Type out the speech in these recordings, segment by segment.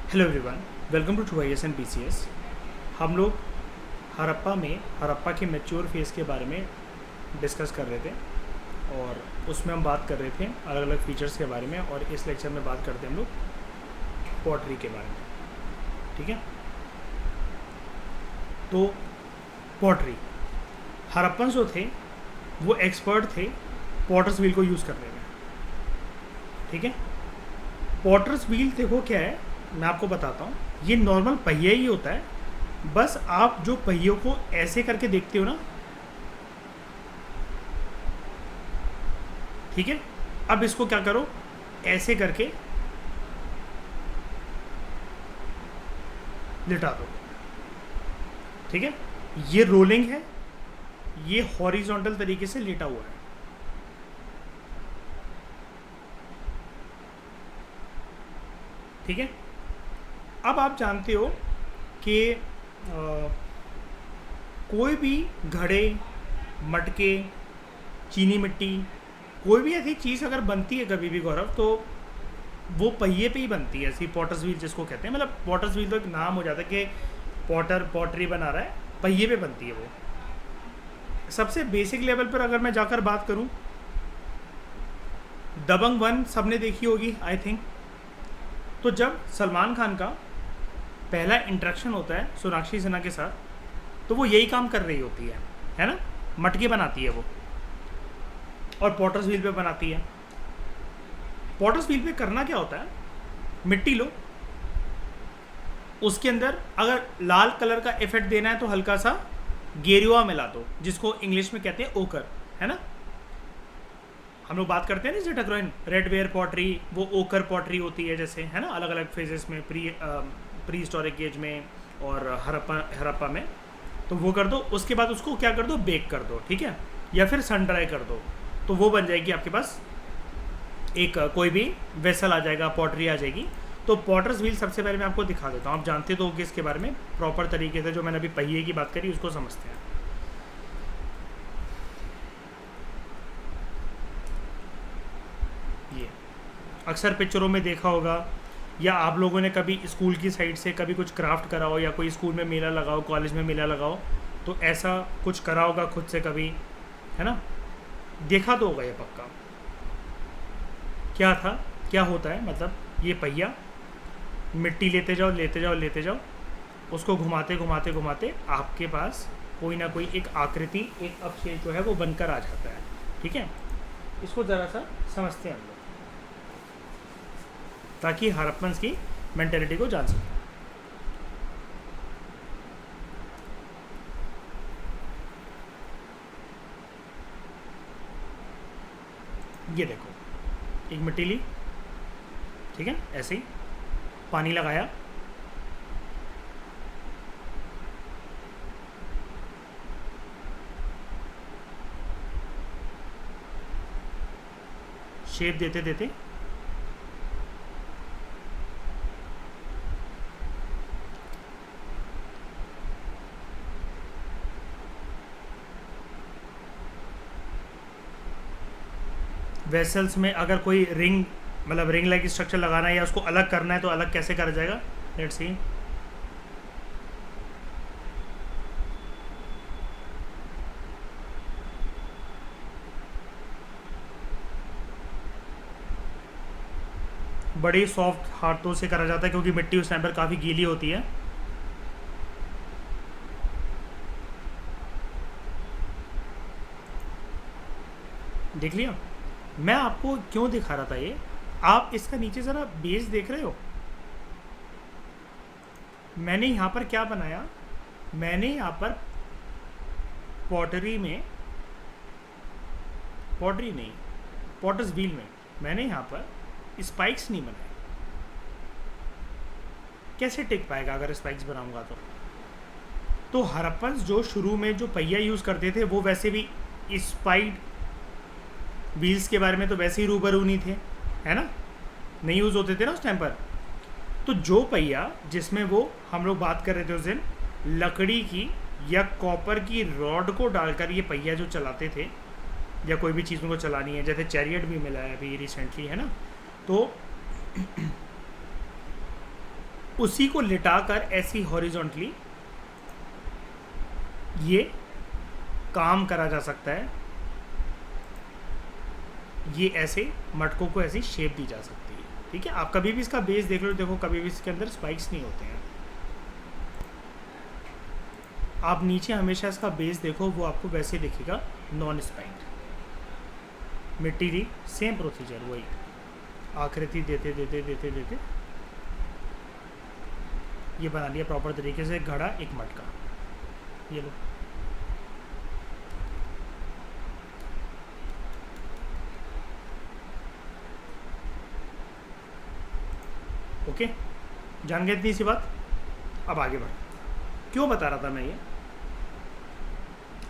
Hello everyone, welcome to 2ISN BCS। हम लोग हड़प्पा के मैच्योर फेज़ के बारे में डिस्कस कर रहे थे और उसमें हम बात कर रहे थे अलग अलग फीचर्स के बारे में। और इस लेक्चर में बात करते हैं हम लोग पॉटरी के बारे में। ठीक है, तो पॉटरी, हड़प्पन जो थे वो एक्सपर्ट थे पॉटर्स व्हील को यूज़ करने में। ठीक है, पॉटर्स व्हील देखो क्या है, मैं आपको बताता हूँ। ये नॉर्मल पहिया ही होता है, बस आप जो पहियों को ऐसे करके देखते हो ना, ठीक है, अब इसको क्या करो, ऐसे करके लिटा दो। ठीक है, ये रोलिंग है, ये हॉरिजॉन्टल तरीके से लेटा हुआ है। ठीक है, अब आप जानते हो कि कोई भी घड़े, मटके, चीनी मिट्टी, कोई भी ऐसी चीज़ अगर बनती है कभी भी गौरव, तो वो पहिए पे ही बनती है। ऐसी पॉटर्स व्हील जिसको कहते हैं, मतलब पॉटर्स व्हील तो एक नाम हो जाता है कि पॉटरी बना रहा है, पहिए पे बनती है वो। सबसे बेसिक लेवल पर अगर मैं जाकर बात करूं, दबंग 1 सबने देखी होगी आई थिंक। तो जब सलमान खान का पहला इंटरेक्शन होता है सोनाक्षी सिन्हा के साथ, तो वो यही काम कर रही होती है ना, मटके बनाती है वो और पॉटर्स व्हील पे बनाती है। पॉटर्स व्हील पे करना क्या होता है, मिट्टी लो, उसके अंदर अगर लाल कलर का इफेक्ट देना है तो हल्का सा गेरुआ मिला दो, जिसको इंग्लिश में कहते हैं ओकर, है ना। हम लोग बात करते हैं ना, जैसे टक्रोइन रेड वेयर पॉटरी, वो ओकर पॉटरी होती है जैसे, है ना, अलग अलग फेजेस में, प्री हिस्टोरिक एज में और हड़प्पा में। तो वो कर दो, उसके बाद उसको क्या कर दो, बेक कर दो, ठीक है, या फिर सन ड्राई कर दो, तो वो बन जाएगी आपके पास एक कोई भी वेसल आ जाएगा, पॉटरी आ जाएगी। तो पॉटर्स व्हील सबसे पहले मैं आपको दिखा देता हूँ, आप जानते तो होंगे इसके बारे में प्रॉपर तरीके से। जो मैंने अभी पहिए की बात करी उसको समझते हैं। ये अक्सर पिक्चरों में देखा होगा, या आप लोगों ने कभी स्कूल की साइड से कभी कुछ क्राफ्ट करा हो, या कोई स्कूल में मेला लगाओ, कॉलेज में मेला लगाओ, तो ऐसा कुछ करा होगा खुद से कभी, है ना, देखा तो होगा ये पक्का। क्या था, क्या होता है, मतलब ये पहिया, मिट्टी लेते जाओ लेते जाओ लेते जाओ, उसको घुमाते घुमाते घुमाते आपके पास कोई ना कोई एक आकृति, एक अवशेष जो है वो बनकर आ जाता है। ठीक है, इसको ज़रा सा समझते हैं हम लोग, ताकि हड़प्पन की मेंटेलिटी को जान सकें। ये देखो, एक मिट्टी ली, ठीक है, ऐसे ही पानी लगाया, शेप देते देते वेसल्स में अगर कोई रिंग, मतलब रिंग लाइक स्ट्रक्चर लगाना है या उसको अलग करना है, तो अलग कैसे करा जाएगा, लेट्स सी। बड़ी सॉफ्ट हाथों से करा जाता है, क्योंकि मिट्टी उस टाइम पर काफ़ी गीली होती है। देख लिया, मैं आपको क्यों दिखा रहा था ये, आप इसका नीचे ज़रा बेस देख रहे हो। मैंने यहाँ पर क्या बनाया, मैंने यहाँ पर पॉटरी नहीं, पॉटर्स व्हील में मैंने यहाँ पर स्पाइक्स नहीं बनाए। कैसे टिक पाएगा अगर स्पाइक्स बनाऊंगा तो हड़प्पन जो शुरू में जो पहिया यूज़ करते थे, वो वैसे भी स्पाइड व्हील्स के बारे में तो वैसे ही रूबरू नहीं थे, है ना, नहीं यूज़ होते थे ना उस टाइम पर। तो जो पहिया जिसमें वो हम लोग बात कर रहे थे उस दिन, लकड़ी की या कॉपर की रॉड को डालकर ये पहिया जो चलाते थे, या कोई भी चीज़ उनको चलानी है, जैसे चैरियट भी मिला है अभी रिसेंटली, है ना। तो उसी को लिटाकर ऐसी हॉरिजॉन्टली ये काम करा जा सकता है, ये ऐसे मटकों को ऐसी शेप दी जा सकती है। ठीक है, आप कभी भी इसका बेस देख लो, देखो कभी भी इसके अंदर स्पाइक्स नहीं होते हैं। आप नीचे हमेशा इसका बेस देखो, वो आपको वैसे दिखेगा नॉन स्पाइक्ड। मिट्टी दी, सेम प्रोसीजर, वही आकृति देते देते देते देते ये बना लिया प्रॉपर तरीके से, घड़ा एक मटका। ये लो, ओके, जान गए इतनी सी बात। अब आगे बढ़, क्यों बता रहा था मैं ये,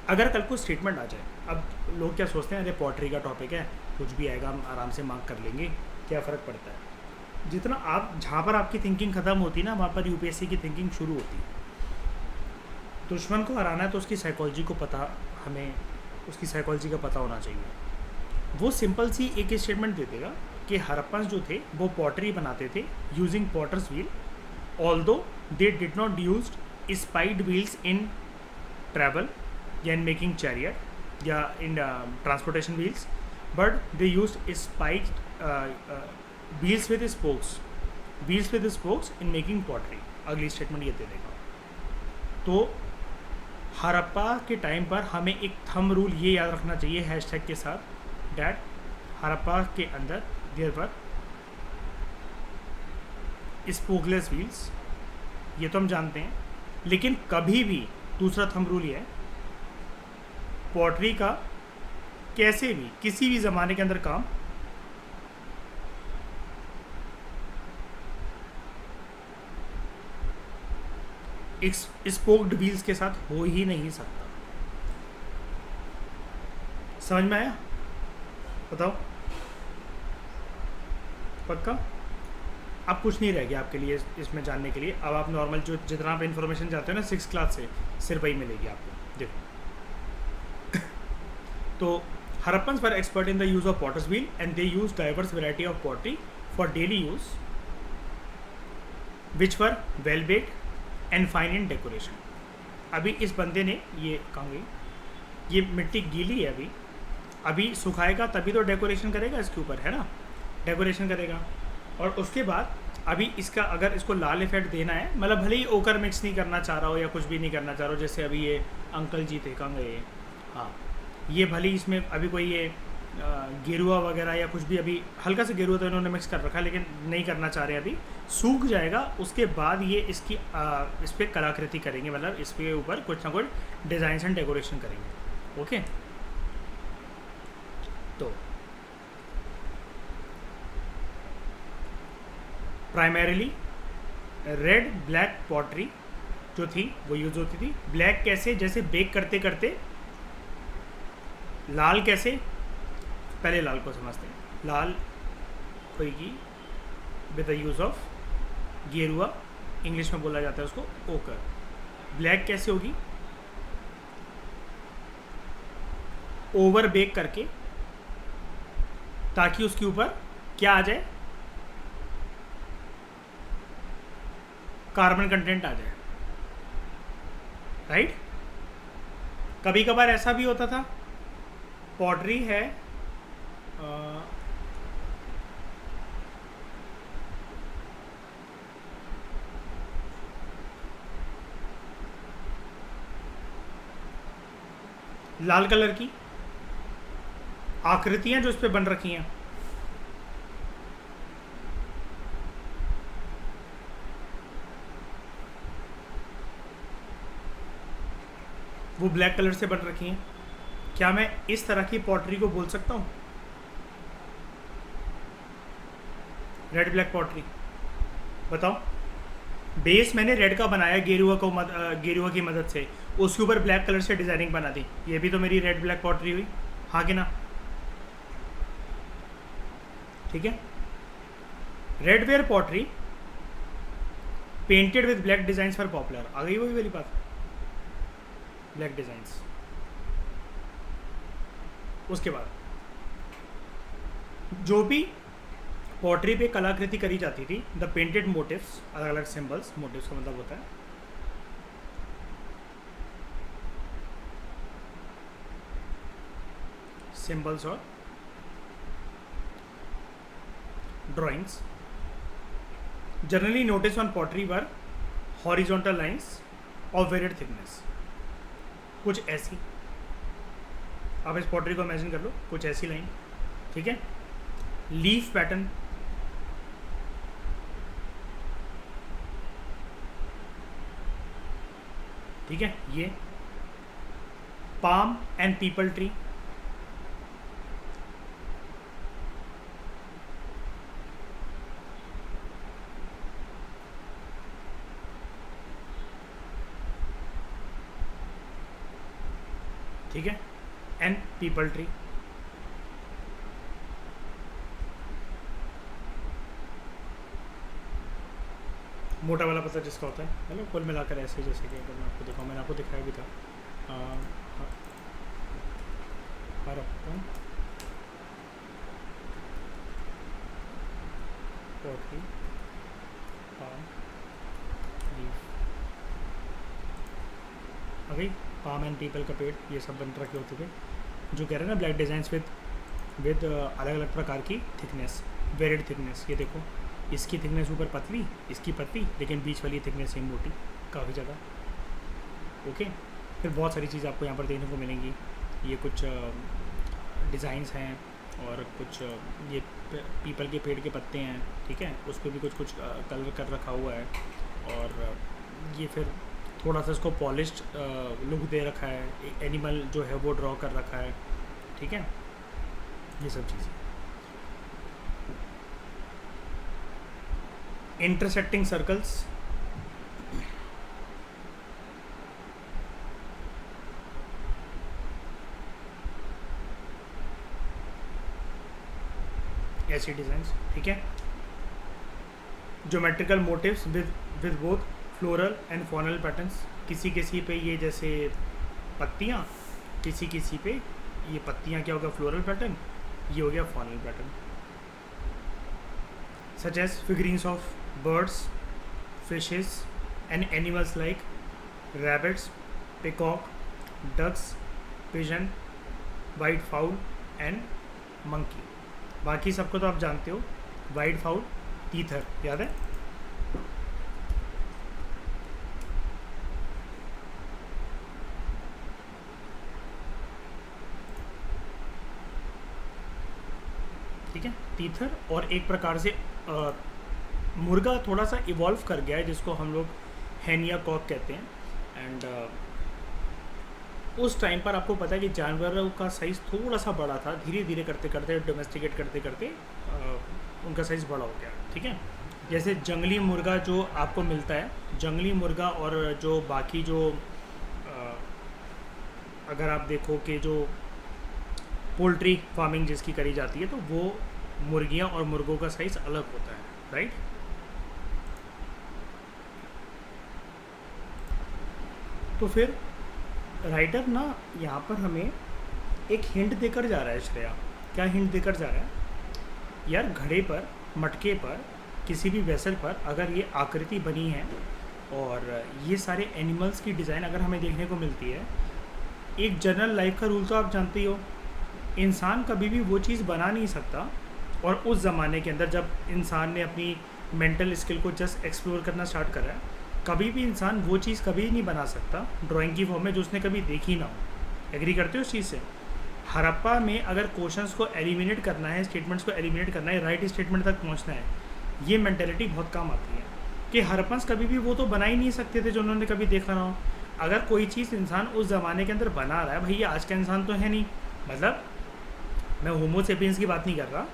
अगर कल को स्टेटमेंट आ जाए, अब लोग क्या सोचते हैं, अरे पॉटरी का टॉपिक है, कुछ भी आएगा हम आराम से मार्क कर लेंगे, क्या फ़र्क पड़ता है। जितना आप, जहाँ पर आपकी थिंकिंग ख़त्म होती है ना, वहाँ पर यूपीएससी की थिंकिंग शुरू होती है। दुश्मन को हराना है तो उसकी साइकोलॉजी को पता, हमें उसकी साइकोलॉजी का पता होना चाहिए। वो सिंपल सी एक स्टेटमेंट दे देगा कि हड़प्पन जो थे वो पॉटरी बनाते थे using potter's wheel, although they did not used spiked wheels in travel या इन मेकिंग चैरियर या in transportation wheels, but they used spiked wheels with spokes in making pottery. अगली स्टेटमेंट ये दे देगा। तो हड़प्पा के टाइम पर हमें एक थंब रूल ये याद रखना चाहिए हैशटैग के साथ, डैट हड़प्पा के अंदर देयर वर स्पोकलेस व्हील्स, ये तो हम जानते हैं। लेकिन कभी भी दूसरा थंब रूल ये है, पॉटरी का कैसे भी किसी भी ज़माने के अंदर काम स्पोक्ड व्हील्स के साथ हो ही नहीं सकता। समझ में आया? बताओ, पक्का? अब कुछ नहीं रह गया आपके लिए इसमें जानने के लिए। अब आप नॉर्मल जो जितना आप इन्फॉर्मेशन चाहते हो ना 6th क्लास से, सिर्फ वही मिलेगी आपको। देखो तो Harappans were expert in the use of potter's wheel and they use diverse variety of pottery for daily use which were well baked and fine in decoration. अभी इस बंदे ने, ये कहाँ गई, ये मिट्टी गीली है, अभी सुखाएगा तभी तो डेकोरेशन करेगा इसके ऊपर, है ना, डेकोरेशन करेगा। और उसके बाद अभी इसका, अगर इसको लाल इफेक्ट देना है, मतलब भले ही ओकर मिक्स नहीं करना चाह रहा हो या कुछ भी नहीं करना चाह रहा हो, जैसे अभी ये अंकल जी थे, कहाँ गए, हाँ, ये भले ही इसमें अभी कोई ये गेरुआ वगैरह या कुछ भी, अभी हल्का सा गेरुआ तो इन्होंने मिक्स कर रखा है, लेकिन नहीं करना चाह रहे, अभी सूख जाएगा। उसके बाद ये इसकी इस पर कलाकृति करेंगे, मतलब इस पे ऊपर कुछ ना कुछ डिज़ाइन एंड डेकोरेशन करेंगे। ओके, तो प्राइमरीली रेड ब्लैक पॉटरी जो थी वो यूज होती थी। ब्लैक कैसे, जैसे बेक करते करते। लाल कैसे, पहले लाल को समझते हैं। लाल होगी विद द यूज़ ऑफ गेरुआ, इंग्लिश में बोला जाता है उसको ओकर। ब्लैक कैसे होगी, ओवर बेक करके, ताकि उसके ऊपर क्या आ जाए, कार्बन कंटेंट आ जाए, राइट। कभी कभार ऐसा भी होता था, पॉटरी है लाल कलर की आकृतियां जो इस पे बन रखी हैं, वो ब्लैक कलर से बन रखी हैं। क्या मैं इस तरह की पॉटरी को बोल सकता हूँ रेड ब्लैक पॉटरी? बताओ। बेस मैंने रेड का बनाया गेरुआ की मदद से, उसके ऊपर ब्लैक कलर से डिजाइनिंग बना दी, ये भी तो मेरी रेड ब्लैक पॉटरी हुई, हाँ कि ना? ठीक है। Red ware pottery painted with black design for popular, आ गई वही वाली बात, ब्लैक डिजाइंस। उसके बाद जो भी पॉटरी पे कलाकृति करी जाती थी। द पेंटेड मोटिव्स, अलग अलग सिंबल्स, मोटिव्स का मतलब होता है सिंबल्स और drawings. Generally notice on pottery were horizontal lines और वेरिड थिकनेस, कुछ ऐसी, आप इस पॉटरी को इमेजिन कर लो, कुछ ऐसी लाइन, ठीक है। लीफ पैटर्न, ठीक है, ये पाम एंड पीपल ट्री, ठीक है, एंड पीपल ट्री। मोटा वाला पत्थर जिसका होता है, मतलब कुल मिलाकर ऐसे, जैसे कि अगर मैं आपको दिखाऊँ, मैंने आपको दिखाया भी था पॉटरी, पाम, लीफ, अभी पाम एंड पीपल का पेड़, ये सब बन रखे होते थे, जो कह रहे हैं ना ब्लैक डिजाइंस विद अलग अलग प्रकार की थिकनेस, वेरिड थिकनेस। ये देखो, इसकी थिकनेस ऊपर पतली, इसकी पतली, लेकिन बीच वाली थिकनेस सेम मोटी, काफ़ी ज़्यादा। ओके, फिर बहुत सारी चीज़ आपको यहाँ पर देखने को मिलेंगी। ये कुछ डिज़ाइंस हैं और कुछ ये पीपल के पेड़ के पत्ते हैं, ठीक है, उस पर भी कुछ कुछ कलर कर रखा हुआ है। और ये फिर थोड़ा सा इसको पॉलिश्ड लुक दे रखा है, एक एनिमल जो है वो ड्रॉ कर रखा है, ठीक है, ये सब चीज़ें। इंटरसेक्टिंग सर्कल्स, ऐसी डिज़ाइंस, ठीक है। Geometrical motives with both floral and faunal patterns, किसी किसी पे ये जैसे पत्तियाँ, किसी किसी पे ये पत्तियाँ क्या होगा फ्लोरल पैटर्न, ये हो गया faunal pattern. Such as figurings of birds, fishes and animals like rabbits, peacock, ducks, pigeon, white fowl and monkey. बाकी सबको तो आप जानते हो, वाइट फाउल, तीतर, याद है। ठीक है, तीतर, और एक प्रकार से मुर्गा थोड़ा सा इवॉल्व कर गया है, जिसको हम लोग हैन या कॉक कहते हैं। एंड उस टाइम पर आपको पता है कि जानवरों का साइज़ थोड़ा सा बड़ा था, धीरे धीरे करते करते डोमेस्टिकेट करते करते उनका साइज़ बड़ा हो गया, ठीक है। जैसे जंगली मुर्गा जो आपको मिलता है, जंगली मुर्गा और जो बाकी जो अगर आप देखो कि जो पोल्ट्री फार्मिंग जिसकी करी जाती है, तो वो मुर्गियाँ और मुर्गों का साइज़ अलग होता है, राइट। तो फिर राइटर ना यहाँ पर हमें एक हिंट देकर जा रहा है श्रेया। क्या हिंट देकर जा रहा है यार? घड़े पर, मटके पर, किसी भी वेसल पर अगर ये आकृति बनी है और ये सारे एनिमल्स की डिज़ाइन अगर हमें देखने को मिलती है, एक जनरल लाइफ का रूल तो आप जानते ही हो, इंसान कभी भी वो चीज़ बना नहीं सकता। और उस ज़माने के अंदर जब इंसान ने अपनी मेंटल स्किल को जस्ट एक्सप्लोर करना स्टार्ट करा है, कभी भी इंसान वो चीज़ कभी नहीं बना सकता ड्राइंग की फॉर्म में जो उसने कभी देखी ना हो। एग्री करते हो उस चीज़ से? हड़प्पा में अगर क्वेश्चंस को एलिमिनेट करना है, स्टेटमेंट्स को एलिमिनेट करना है, राइट स्टेटमेंट तक पहुंचना है, ये मेंटेलिटी बहुत काम आती है कि हड़प्पन्स कभी भी वो तो बना ही नहीं सकते थे जो उन्होंने कभी देखा ना हो। अगर कोई चीज़ इंसान उस ज़माने के अंदर बना रहा है, भैया आज का इंसान तो है नहीं, मतलब मैं होमो सेपियंस की बात नहीं कर रहा,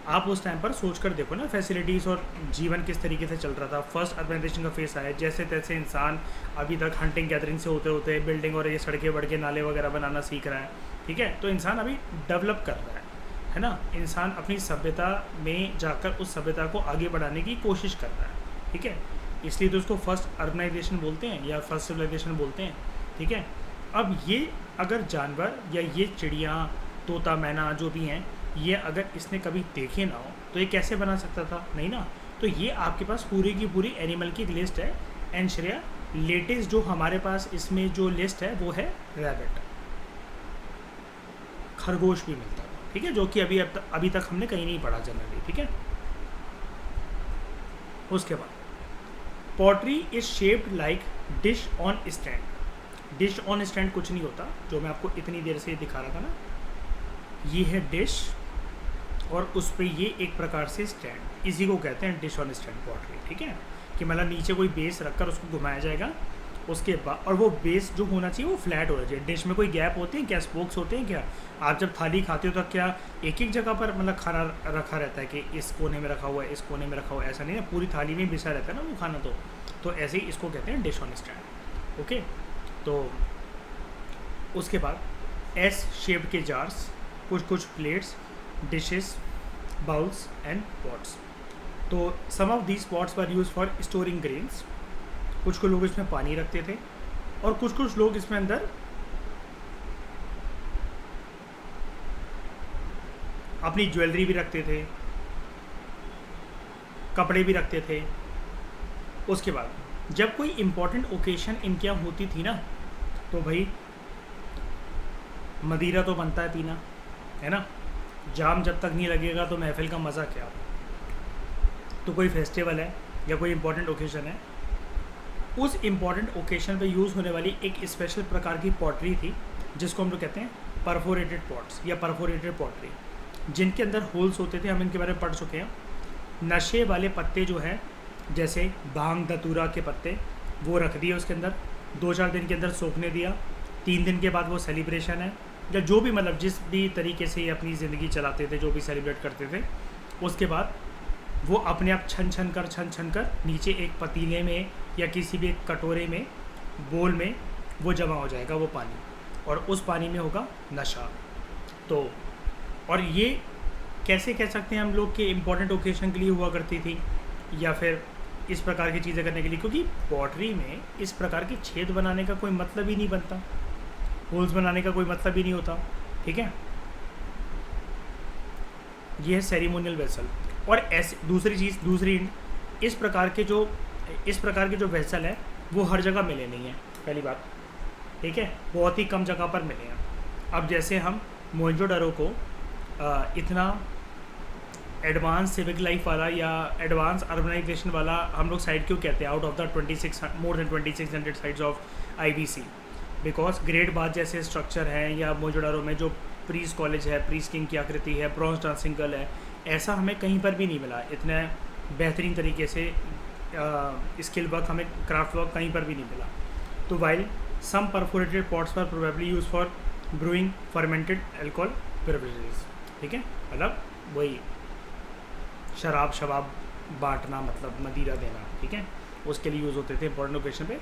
आप उस टाइम पर सोच कर देखो ना, फैसिलिटीज़ और जीवन किस तरीके से चल रहा था। फर्स्ट अर्बनाइजेशन का फेस आया, जैसे तैसे इंसान अभी तक हंटिंग गैदरिंग से होते होते बिल्डिंग और ये सड़कें बढ़के नाले वगैरह बनाना सीख रहा है, ठीक है। तो इंसान अभी डेवलप कर रहा है ना। इंसान अपनी सभ्यता में जाकर उस सभ्यता को आगे बढ़ाने की कोशिश कर रहा है, ठीक है। इसलिए तो उसको फर्स्ट अर्बनाइजेशन बोलते हैं या फर्स्ट सिविलाइजेशन बोलते हैं, ठीक है। अब ये अगर जानवर या ये चिड़िया, तोता, मैना जो भी हैं, ये अगर इसने कभी देखे ना हो तो ये कैसे बना सकता था, नहीं ना। तो ये आपके पास पूरी की पूरी एनिमल की एक लिस्ट है। एंड श्रेया, लेटेस्ट जो हमारे पास इसमें जो लिस्ट है वो है रैबिट, खरगोश भी मिलता है, ठीक है, जो कि अभी तक हमने कहीं नहीं पढ़ा जनरली, ठीक है। उसके बाद pottery is shaped like dish on stand. Dish on stand कुछ नहीं होता, जो मैं आपको इतनी देर से दिखा रहा था ना, ये है डिश और उस पर ये एक प्रकार से स्टैंड, इसी को कहते हैं डिश ऑन स्टैंड पॉटरी, ठीक है। कि मतलब नीचे कोई बेस रखकर उसको घुमाया जाएगा, उसके बाद और वो बेस जो होना चाहिए वो फ्लैट होना चाहिए। डिश में कोई गैप होते हैं क्या, स्पोक्स होते हैं क्या? आप जब थाली खाते हो तो क्या एक एक जगह पर मतलब खाना रखा रहता है कि इस कोने में रखा हुआ है, इस कोने में रखा हुआ है, ऐसा नहीं है, पूरी थाली में बिछा रहता है ना वो खाना। तो ऐसे ही इसको कहते हैं डिश ऑन स्टैंड, ओके। तो उसके बाद एस शेप्ड के जार्स, कुछ plates, dishes, bowls and pots. तो some of these pots were use for storing grains. कुछ लोग इसमें पानी रखते थे और कुछ लोग इसमें अंदर अपनी ज्वेलरी भी रखते थे, कपड़े भी रखते थे। उसके बाद जब कोई इम्पोर्टेंट ओकेशन इनके यहाँ होती थी ना, तो भाई मदिरा तो बनता है पीना, है ना। जाम जब तक नहीं लगेगा तो महफिल का मज़ा क्या। तो कोई फेस्टिवल है या कोई इम्पोर्टेंट ओकेशन है, उस इम्पॉर्टेंट ओकेशन पे यूज़ होने वाली एक स्पेशल प्रकार की पॉटरी थी जिसको हम लोग कहते हैं परफोरेटेड पॉट्स या परफोरेटेड पॉटरी, जिनके अंदर होल्स होते थे। हम इनके बारे में पढ़ चुके हैं। नशे वाले पत्ते जो हैं, जैसे भांग धतूरा के पत्ते, वो रख दिए उसके अंदर, 2-4 दिन के अंदर सूखने दिया, 3 दिन के बाद वो सेलिब्रेशन है, या जो भी मतलब जिस भी तरीके से ये अपनी ज़िंदगी चलाते थे, जो भी सेलिब्रेट करते थे, उसके बाद वो अपने आप छन छन कर नीचे एक पतीले में या किसी भी एक कटोरे में, बोल में वो जमा हो जाएगा वो पानी, और उस पानी में होगा नशा। तो और ये कैसे कह सकते हैं हम लोग कि इम्पोर्टेंट ओकेशन के लिए हुआ करती थी या फिर इस प्रकार की चीज़ें करने के लिए, क्योंकि पॉटरी में इस प्रकार के छेद बनाने का कोई मतलब ही नहीं बनता, होल्स बनाने का कोई मतलब ही नहीं होता, ठीक है। ये है सेरिमोनियल वेसल। और ऐसे दूसरी इस प्रकार के जो वेसल है वो हर जगह मिले नहीं हैं, पहली बात, ठीक है, बहुत ही कम जगह पर मिले हैं। अब जैसे हम मोहनजोदड़ो को इतना एडवांस सिविक लाइफ वाला या एडवांस अर्बनाइजेशन वाला हम लोग साइड क्यों कहते हैं, out of the more than 2600 sides of IBC, because great bath जैसे स्ट्रक्चर हैं, या मोहनजोदड़ो में जो प्रीस कॉलेज है, प्रीस किंग की आकृति है, ब्रॉन्ज डांसिंग गर्ल है, ऐसा हमें कहीं पर भी नहीं मिला। इतने बेहतरीन तरीके से स्किल वर्क, हमें क्राफ्ट वर्क कहीं पर भी नहीं मिला। तो while some perforated pots were probably use for brewing fermented alcohol beverages, ठीक है, मतलब वही शराब बांटना, मतलब मदिरा देना, ठीक है, उसके लिए यूज़ होते थे इंपॉर्टेंट ओकेशन पे।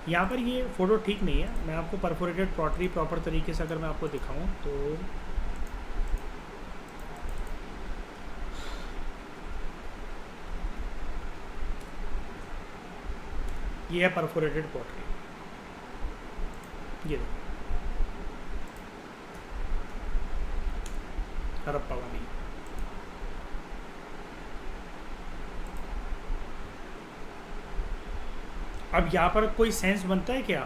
यहाँ पर ये फ़ोटो ठीक नहीं है, मैं आपको परफोरेटेड पॉटरी प्रॉपर तरीके से अगर मैं आपको दिखाऊँ तो ये है परफोरेटेड पॉटरी, ये देखो हड़प्पा वाली। अब यहाँ पर कोई सेंस बनता है क्या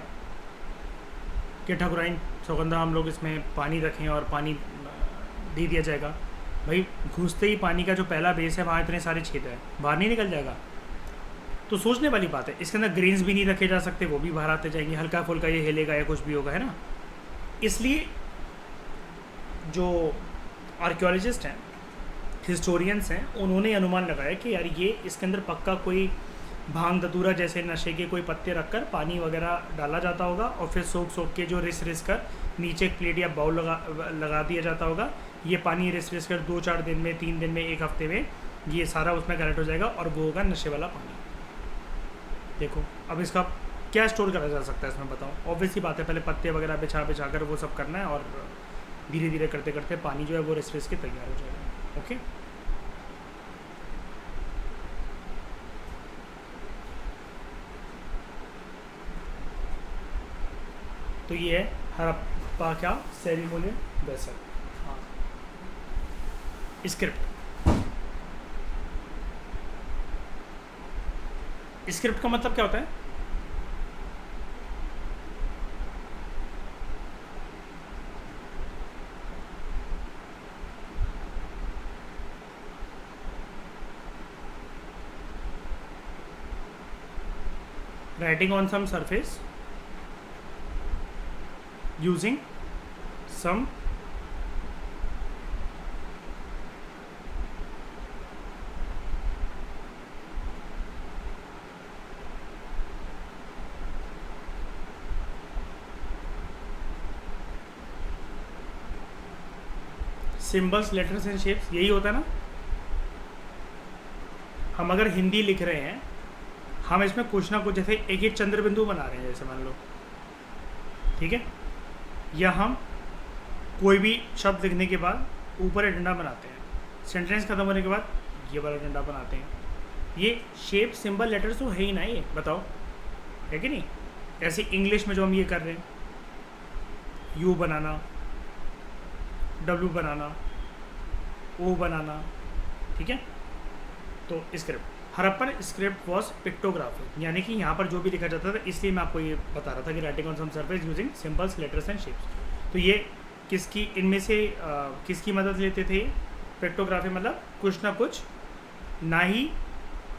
कि ठाकुराइन सौगंधा हम लोग इसमें पानी रखें और पानी दे दिया जाएगा? भाई घुसते ही पानी का जो पहला बेस है वहाँ इतने सारे छेद है, बाहर नहीं निकल जाएगा? तो सोचने वाली बात है। इसके अंदर ग्रेन्स भी नहीं रखे जा सकते, वो भी बाहर आते जाएंगे, हल्का फुल्का ये हिलेगा या कुछ भी होगा, है ना। इसलिए जो आर्कियोलॉजिस्ट हैं, हिस्टोरियंस हैं, उन्होंने अनुमान लगाया कि यार ये इसके अंदर पक्का कोई भांग धतूरा जैसे नशे के कोई पत्ते रखकर पानी वगैरह डाला जाता होगा, और फिर सोख के जो रिस कर नीचे एक प्लेट या बाउल लगा दिया जाता होगा। ये पानी रिस कर 2-4 दिन में, 3 दिन में, 1 हफ्ते में ये सारा उसमें कलेक्ट हो जाएगा और वो होगा नशे वाला पानी। देखो अब इसका क्या स्टोर करा जा सकता है इसमें, बताओ। ऑब्वियस ही बात है, पहले पत्ते वगैरह बिछा कर वो सब करना है, और धीरे धीरे करते करते पानी जो है वो रिस के तैयार हो जाएगा। ओके, तो ये है हड़प्पा का सेरिमोनियल वेसल। हाँ, स्क्रिप्ट स्क्रिप्ट का मतलब क्या होता है? Writing on some surface using some symbols, letters and shapes, यही होता है ना। हम अगर हिंदी लिख रहे हैं, हम इसमें कुछ ना कुछ, जैसे एक एक चंद्र बिंदु बना रहे हैं जैसे मान लो, ठीक है, या हम कोई भी शब्द लिखने के बाद ऊपर एक डंडा बनाते हैं, सेंटेंस खत्म होने के बाद ये वाला डंडा बनाते हैं। ये शेप, सिंबल, लेटर्स तो है ही ना, ये बताओ है कि नहीं? ऐसे इंग्लिश में जो हम ये कर रहे हैं, यू बनाना, डब्ल्यू बनाना, ओ बनाना, ठीक है। तो script, Harappan script was pictography, यानी कि यहाँ पर जो भी लिखा जाता था, इसलिए मैं आपको ये बता रहा था कि writing on some surface using symbols, letters and shapes. तो ये किसकी, इनमें से किसकी मदद लेते थे? पिक्टोग्राफी मतलब कुछ ना कुछ, ना ही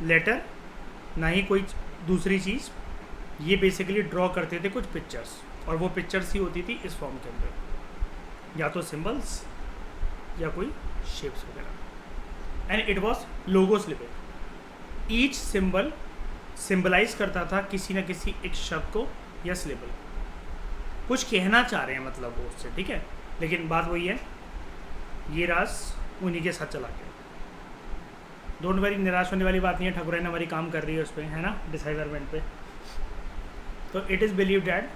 लेटर ना ही कोई दूसरी चीज़, ये बेसिकली ड्रॉ करते थे कुछ पिक्चर्स, और वो पिक्चर्स ही होती थी इस फॉर्म के अंदर, या तो सिंबल्स या कोई शेप्स वगैरह। एंड इट वॉज लोगोस लिपिड, ईच सिंबल सिंबलाइज करता था किसी न किसी एक शब्द को या सिलेबल, कुछ कहना चाह रहे हैं मतलब वो उससे, ठीक है। लेकिन बात वही है, ये राज उन्हीं के साथ चला गया। डोंट वरी, निराश होने वाली बात नहीं है, ठाकुराइन हमारी काम कर रही है उस पर, है ना, डिसाइडरमेंट पे। तो it is believe that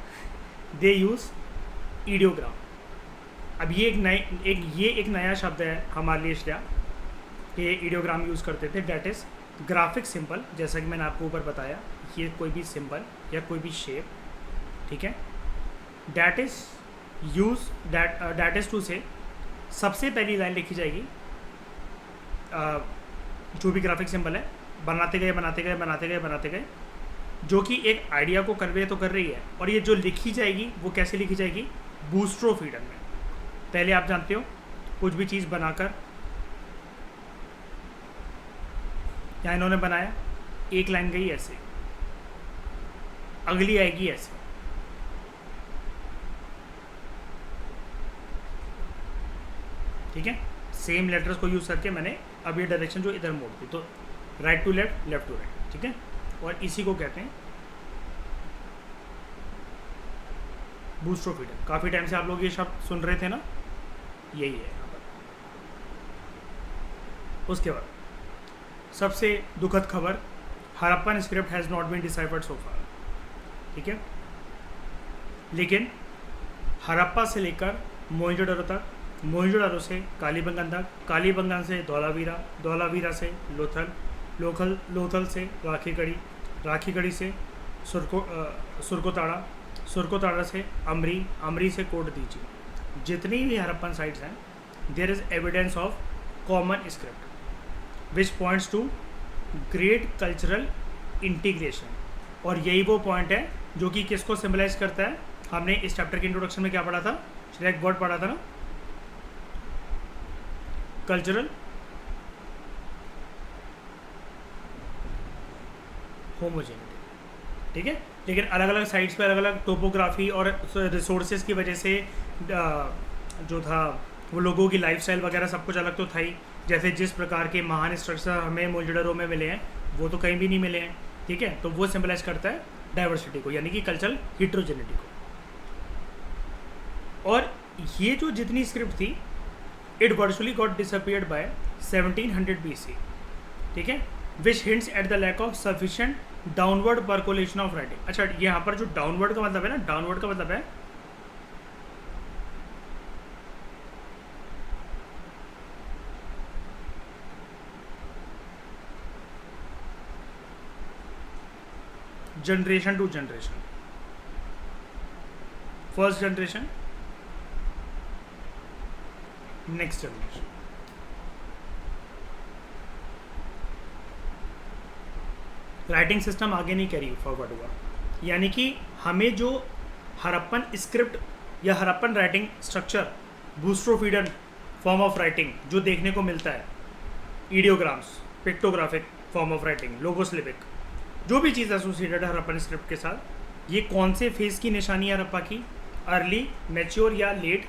they use ideogram. अब ये एक नया शब्द है हमारे लिए इसलिए कि ईडियोग्राम यूज़ करते थे, डैट इज़ ग्राफिक सिंबल। जैसा कि मैंने आपको ऊपर बताया, ये कोई भी सिंबल या कोई भी शेप, ठीक है, that is use that is to say, सबसे पहली लाइन लिखी जाएगी, जो भी ग्राफिक सिंबल है, बनाते गए बनाते गए बनाते गए बनाते गए, जो कि एक आइडिया को कन्वे तो कर रही है। और ये जो लिखी जाएगी वो कैसे लिखी जाएगी? बूस्ट्रोफीडर में। पहले आप जानते हो, कुछ भी चीज़ बनाकर, यहाँ इन्होंने बनाया, एक लाइन गई ऐसे, अगली आएगी ऐसे, ठीक है। सेम लेटर्स को यूज़ करके मैंने अब ये डायरेक्शन जो इधर मोड़ दी, तो right to left, left to right, ठीक है। और इसी को कहते हैं बूस्ट्रोफीडर। काफ़ी टाइम से आप लोग ये शब्द सुन रहे थे ना, यही है यहाँ पर। उसके बाद सबसे दुखद खबर, Harappan script has not been deciphered so far, ठीक है। लेकिन हरप्पा से लेकर मोहनजोदड़ो तक, मोहनजोदड़ो से कालीबंगन तक, कालीबंगन से धौलावीरा, धौलावीरा से लोथल, लोथल से राखीगढ़ी, राखीगढ़ी से सुरकोताड़ा, सुरकोताड़ा से अमरी, अमरी से कोटदीजी। जितनी भी हरप्पन साइट्स हैं, there is evidence of common script which points to great cultural integration. और यही वो पॉइंट है जो कि किसको सिम्बलाइज करता है? हमने इस चैप्टर के इंट्रोडक्शन में क्या पढ़ा था? एक वर्ड पढ़ा था ना, कल्चरल होमोजेनिटी, ठीक है। लेकिन अलग अलग साइट्स पे अलग अलग टोपोग्राफी और रिसोर्सेज की वजह से जो था वो लोगों की लाइफस्टाइल वगैरह सब कुछ अलग तो था ही। जैसे जिस प्रकार के महान स्ट्रक्चर हमें मोहनजोदड़ो में मिले हैं, वो तो कहीं भी नहीं मिले हैं, ठीक है। तो वो सिम्बलाइज करता है डाइवर्सिटी को, यानी कि कल्चरल हिट्रोजेनिटी को। और ये जो जितनी स्क्रिप्ट थी, it virtually got disappeared by 1700 BC, ठीक है, which hints at the lack of sufficient downward percolation of writing. अच्छा, यहाँ पर जो डाउनवर्ड का मतलब है ना, डाउनवर्ड का मतलब है generation to generation, first generation, next generation. Writing system आगे नहीं कैरी फॉरवर्ड हुआ, यानी कि हमें जो हरप्पन स्क्रिप्ट या Harappan writing structure, boustrophedon form of writing जो देखने को मिलता है, ideograms, pictographic form of writing, logosyllabic, जो भी चीज़ एसोसिएटेड है हरप्पन स्क्रिप्ट के साथ, ये कौन से फेज़ की निशानी है हरप्पा की? अर्ली, मैच्योर या लेट?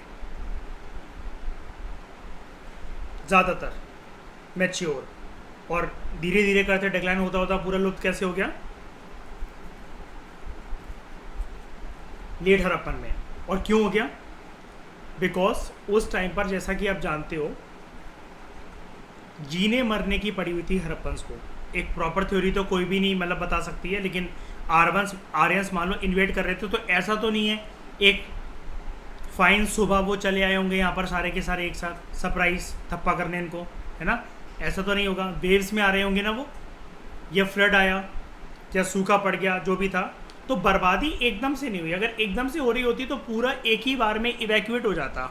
ज़्यादातर मैच्योर, और धीरे धीरे करते डिक्लाइन होता होता पूरा लुप्त कैसे हो गया? लेट हरप्पन में। और क्यों हो गया? बिकॉज उस टाइम पर, जैसा कि आप जानते हो, जीने मरने की पड़ी हुई थी हरप्पन्स को। एक प्रॉपर थ्योरी तो कोई भी नहीं मतलब बता सकती है, लेकिन आर्यंस मान लो इन्वेट कर रहे थे, तो ऐसा तो नहीं है एक फाइन सुबह वो चले आए होंगे यहाँ पर सारे के सारे एक साथ सरप्राइज थप्पा करने इनको, है ना? ऐसा तो नहीं होगा। वेव्स में आ रहे होंगे ना वो, या फ्लड आया या सूखा पड़ गया, जो भी था, तो बर्बादी एकदम से नहीं हुई। अगर एकदम से हो रही होती तो पूरा एक ही बार में इवैक्यूएट हो जाता,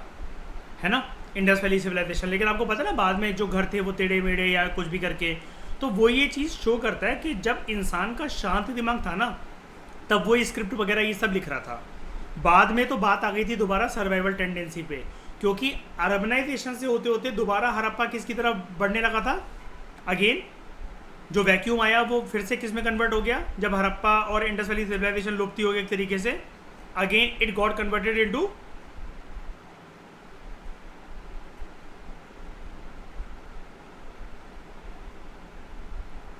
है ना, इंडस वैली सिविलाइजेशन। लेकिन आपको पता है ना, बाद में जो घर थे वो टेढ़े मेढ़े या कुछ भी करके, तो वो ये चीज़ शो करता है कि जब इंसान का शांत दिमाग था ना, तब वो स्क्रिप्ट वगैरह ये सब लिख रहा था। बाद में तो बात आ गई थी दोबारा सर्वाइवल टेंडेंसी पे, क्योंकि अर्बनाइजेशन से होते होते दोबारा हरप्पा किसकी तरफ बढ़ने लगा था? अगेन जो वैक्यूम आया वो फिर से किस में कन्वर्ट हो गया? जब हरप्पा और इंडस वैली सिविलाइजेशन लुप्त हो गई एक तरीके से, again it got converted into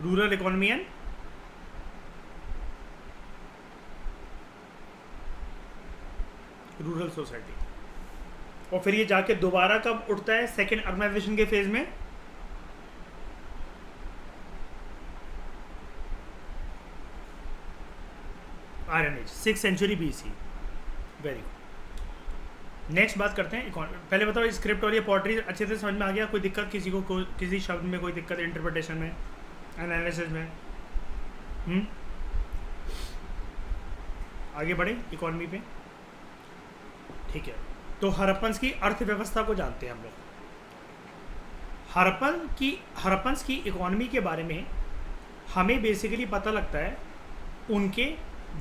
rural economy and rural society. और फिर ये जाके दोबारा कब उठता है? सेकेंड अर्बनाइजेशन के फेज में, iron age, 6th century BC। Very good. Next बात करते हैं पहले बताओ स्क्रिप्ट और ये पोएट्री अच्छे से समझ में आ गया? कोई दिक्कत किसी को किसी शब्द में कोई दिक्कत इंटरप्रिटेशन में, एनालिसिस में? आगे बढ़े इकोनॉमी पे, ठीक है। तो हरप्पन्स की अर्थव्यवस्था को जानते हैं हम लोग। हरप्पन्स की इकोनॉमी के बारे में हमें बेसिकली पता लगता है उनके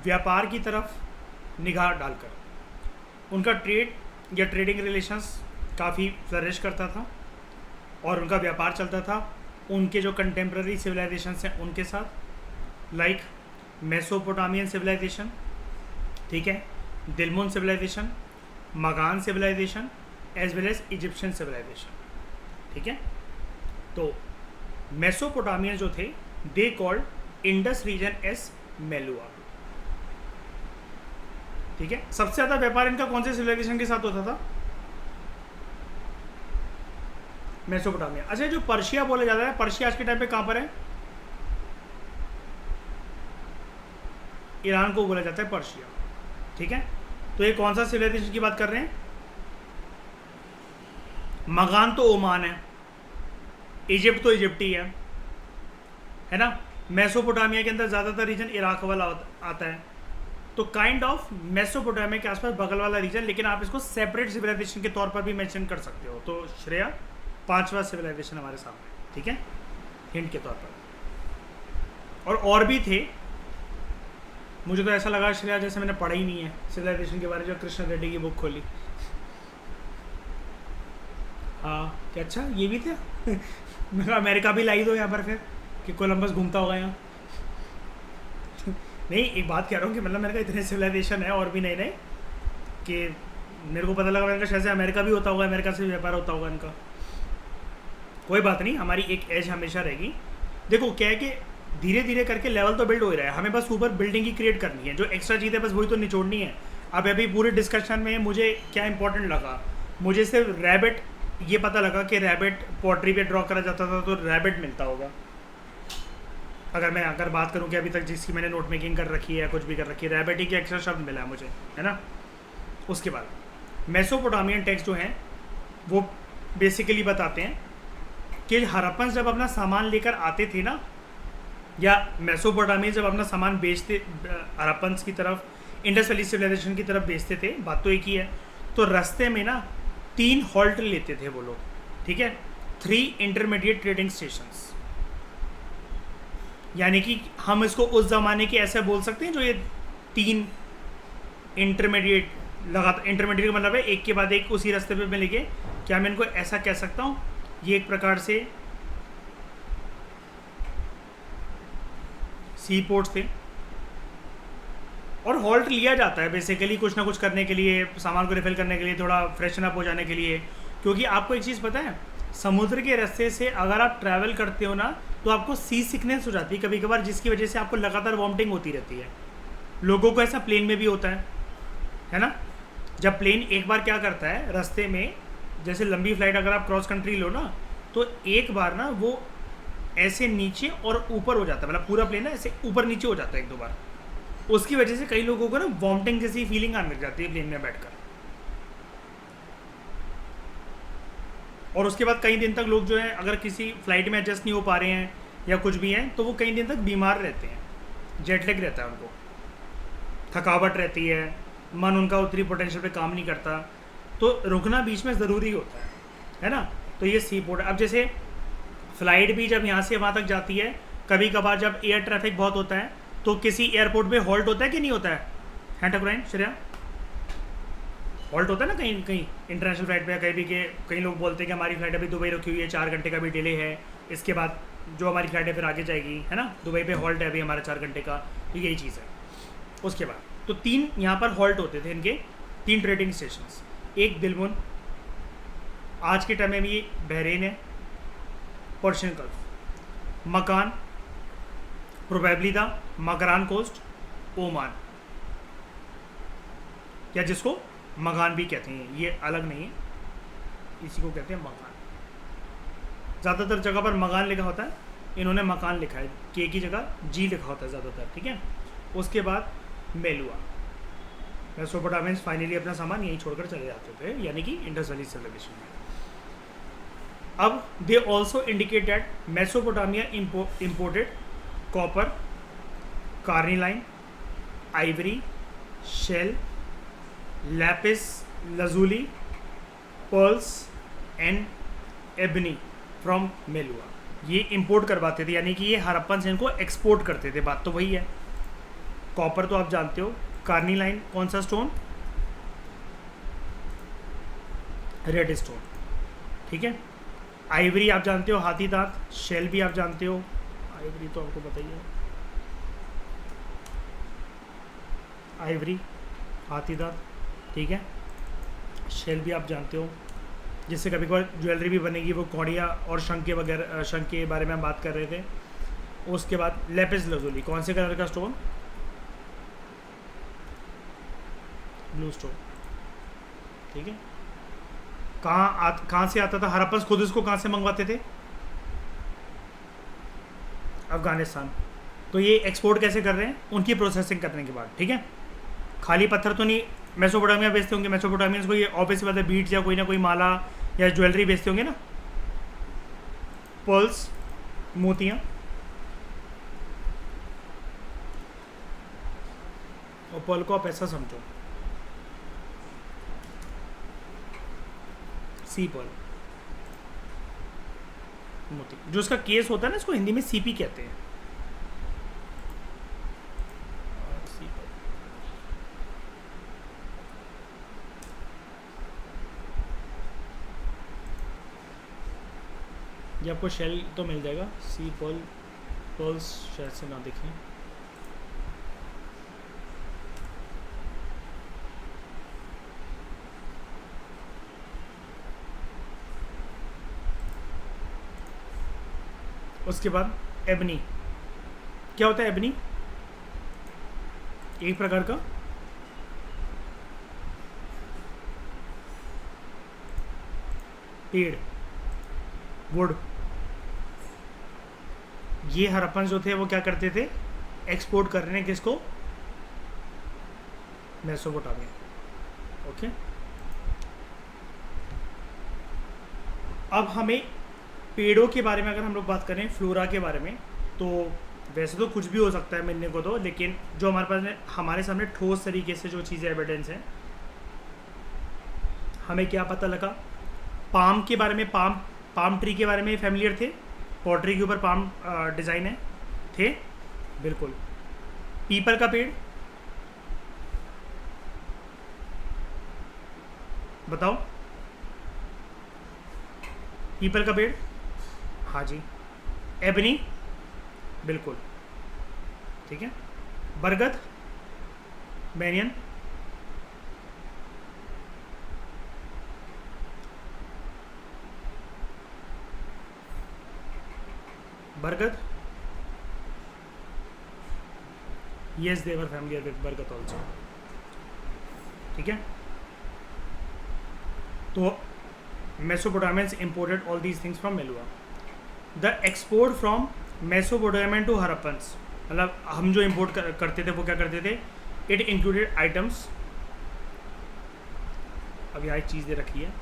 व्यापार की तरफ निगाह डालकर। उनका ट्रेड या ट्रेडिंग रिलेशंस काफ़ी फ्लरिश करता था और उनका व्यापार चलता था उनके जो कंटेम्प्रेरी सिविलाइजेशंस हैं उनके साथ, लाइक मेसोपोटामियन सिविलाइजेशन, ठीक है, Dilmun civilization, Magan civilization, as well as Egyptian civilization, ठीक है। तो मेसोपोटामियन जो थे, they called Indus region as Meluha, ठीक है। सबसे ज़्यादा व्यापार इनका कौन से सिविलाइजेशन के साथ होता था? मेसोपोटामिया। अच्छा, जो पर्शिया बोला जाता है, पर्शिया आज के टाइम पे कहाँ पर है? ईरान को बोला जाता है पर्शिया, ठीक है। तो ये कौन सा सिविलाइजेशन की बात कर रहे हैं? मगान तो ओमान है, इजिप्ट तो इजिप्टी है ना। मेसोपोटामिया के अंदर ज़्यादातर रीजन इराक वाला आता है, तो काइंड ऑफ मेसोपोटामिया के आसपास बगल वाला रीजन, लेकिन आप इसको सेपरेट सिविलाइजेशन के तौर पर भी मेंशन कर सकते हो। तो श्रेया 5वां सिविलाइजेशन हमारे सामने, ठीक है, हिंट के तौर पर। और भी थे, मुझे तो ऐसा लगा श्रेया जैसे मैंने पढ़ा ही नहीं है सिविलाइजेशन के बारे में, जो कृष्ण रेड्डी की बुक खोली। हाँ, क्या अच्छा ये भी था। मैं अमेरिका भी लाई दो यहाँ पर फिर, कि कोलंबस घूमता होगा यहाँ। नहीं, एक बात कह रहा हूँ कि मतलब मेरे का इतने सिविलाइजेशन है और भी नए नए कि मेरे को पता लगा मैंने शायद से अमेरिका भी होता होगा, अमेरिका से व्यापार होता होगा इनका। कोई बात नहीं, हमारी एक एज हमेशा रहेगी। देखो क्या है कि धीरे धीरे करके लेवल तो बिल्ड हो ही रहा है, हमें बस ऊपर बिल्डिंग ही क्रिएट करनी है। जो एक्स्ट्रा चीज़ है बस वही तो निचोड़नी है। अब अभी पूरे डिस्कशन में मुझे क्या इंपॉर्टेंट लगा, मुझे सिर्फ रैबिट ये पता लगा कि रैबिट पोट्री पे ड्रॉ करा जाता था तो रैबिट मिलता होगा। अगर बात करूँ कि अभी तक जिसकी मैंने नोट मेकिंग कर रखी है या कुछ भी कर रखी है, रैबिट ही के एक्स्ट्रा शब्द मिला है मुझे, है ना। उसके बाद मेसोपोटामियन टेक्स्ट जो हैं वो बेसिकली बताते हैं कि हरप्पन जब अपना सामान लेकर आते थे ना, या मेसोपोटामिया जब अपना सामान बेचते हरप्पन की तरफ, इंडस वैली सिविलाइजेशन की तरफ बेचते थे, बात तो एक ही है। तो रास्ते में ना 3 हॉल्ट लेते थे वो लोग, ठीक है, 3 इंटरमीडिएट ट्रेडिंग स्टेशंस, यानी कि हम इसको उस ज़माने के ऐसे बोल सकते हैं जो ये 3 इंटरमीडिएट लगातार, इंटरमीडिएट का मतलब है एक के बाद एक उसी रास्ते पे मिलेंगे, क्या मैं इनको ऐसा कह सकता हूँ? ये एक प्रकार से सी पोर्ट्स थे और हॉल्ट लिया जाता है बेसिकली कुछ ना कुछ करने के लिए, सामान को रिफिल करने के लिए, थोड़ा फ्रेशन अप हो जाने के लिए। क्योंकि आपको एक चीज़ पता है, समुद्र के रास्ते से अगर आप ट्रैवल करते हो ना तो आपको सी सिकनेस हो जाती है कभी कभार, जिसकी वजह से आपको लगातार वॉमिटिंग होती रहती है। लोगों को ऐसा प्लेन में भी होता है ना। जब प्लेन एक बार क्या करता है रास्ते में, जैसे लंबी फ्लाइट अगर आप क्रॉस कंट्री लो ना, तो एक बार ना वो ऐसे नीचे और ऊपर हो जाता है, मतलब पूरा प्लेन ना ऐसे ऊपर नीचे हो जाता है 1-2 बार। उसकी वजह से कई लोगों को ना वॉमिटिंग जैसी फीलिंग आने लग जाती है प्लेन में बैठकर, और उसके बाद कई दिन तक लोग जो है अगर किसी फ्लाइट में एडजस्ट नहीं हो पा रहे हैं या कुछ भी हैं तो वो कई दिन तक बीमार रहते हैं, जेटलैग रहता है उनको, थकावट रहती है, मन उनका उतनी पोटेंशियल पे काम नहीं करता, तो रुकना बीच में ज़रूरी होता है ना। तो ये सी पोर्ट, अब जैसे फ़्लाइट भी जब यहाँ से वहाँ तक जाती है, कभी कभार जब एयर ट्रैफिक बहुत होता है तो किसी एयरपोर्ट पे हॉल्ट होता है कि नहीं होता है ठकुराइन श्रेया? हॉल्ट होता है ना कहीं कहीं इंटरनेशनल फ्लाइट पे, कहीं भी के कई लोग बोलते हैं कि हमारी फ्लाइट अभी दुबई रुकी हुई है, 4 घंटे का भी डिले है, इसके बाद जो हमारी फ्लाइट है फिर आगे जाएगी, है ना। दुबई पे हॉल्ट है अभी हमारा 4 घंटे का, तो यही चीज़ है। उसके बाद तो 3 यहाँ पर हॉल्ट होते थे इनके, 3 ट्रेडिंग स्टेशंस। एक दिलमुन, आज के टाइम में भी बहरीन है, पर्शियन गल्फ, मकान प्रोबेबली था मकरान कोस्ट, ओमान, या जिसको मगान भी कहते हैं, ये अलग नहीं है, इसी को कहते हैं मकान। ज़्यादातर जगह पर मकान लिखा होता है, इन्होंने मकान लिखा है, के की जगह जी लिखा होता है ज़्यादातर, ठीक है। उसके बाद मेलुआ, मेसोपोटामियंस फाइनली अपना सामान यहीं छोड़कर चले जाते थे, यानी कि इंडस वैली सिविलाइजेशन में। अब they also indicate that Mesopotamia imported copper, carnelian, ivory, shell, lapis lazuli, pearls and ebony from Meluha. ये इंपोर्ट करवाते थे, यानी कि ये हड़प्पन से इनको एक्सपोर्ट करते थे, बात तो वही है। कॉपर तो आप जानते हो, कार्निलाइन कौन सा स्टोन? रेड स्टोन, ठीक है। आइवरी आप जानते हो, हाथी दांत। शेल भी आप जानते हो, आइवरी तो आपको बताइए, आइवरी हाथी दांत, ठीक है। शेल भी आप जानते हो, जिससे कभी कभार ज्वेलरी भी बनेगी, वो कौड़िया और शंख के वगैरह, शंख के बारे में हम बात कर रहे थे। उसके बाद लेपिस lazuli, कौन से कलर का स्टोन? ब्लू स्टोन, ठीक है। कहाँ से आता था? हड़प्पन खुद इसको कहाँ से मंगवाते थे? अफगानिस्तान। तो ये एक्सपोर्ट कैसे कर रहे हैं? उनकी प्रोसेसिंग करने के बाद, ठीक है। खाली पत्थर तो नहीं मेसोपोटामिया बेचते होंगे, मेसोपोटामियंस को ये ऑब्वियसली बात है बीट्स या कोई ना कोई माला या ज्वेलरी बेचते होंगे ना, पर्ल्स, मोतियाँ, और पर्ल को आप ऐसा समझो, सी पर्ल, मोती, जो इसका केस होता है ना, इसको हिंदी में सीपी कहते हैं। ये आपको शेल तो मिल जाएगा, सी पर्ल, पर्ल्स शायद से ना दिखें। उसके बाद एबनी, क्या होता है एबनी? एक प्रकार का पेड़, वुड। ये हड़प्पन जो थे वो क्या करते थे? एक्सपोर्ट कर रहे हैं किसको? Mesopotamia, okay. अब हमें पेड़ों के बारे में अगर हम लोग बात करें, फ्लोरा के बारे में, तो वैसे तो कुछ भी हो सकता है मिलने को तो, लेकिन जो हमारे पास हमारे सामने ठोस तरीके से जो चीज़ें एविडेंस हैं, हमें क्या पता लगा? पाम के बारे में, पाम ट्री के बारे में फैमिलियर थे, पॉटरी के ऊपर पाम डिज़ाइन है, थे, बिल्कुल। पीपल का पेड़, बताओ। पीपल का पेड़, हाँ जी। एबनी, बिल्कुल, ठीक है। बरगद, बैनियन, बरगद, yes they were familiar with बरगद also, ठीक है। तो Mesopotamians imported all these things from Meluआ. The export from Mesopotamian to Harappans, मतलब हम जो import करते थे वो क्या करते थे? It included items, अब यहाँ एक चीज़ दे रखी है,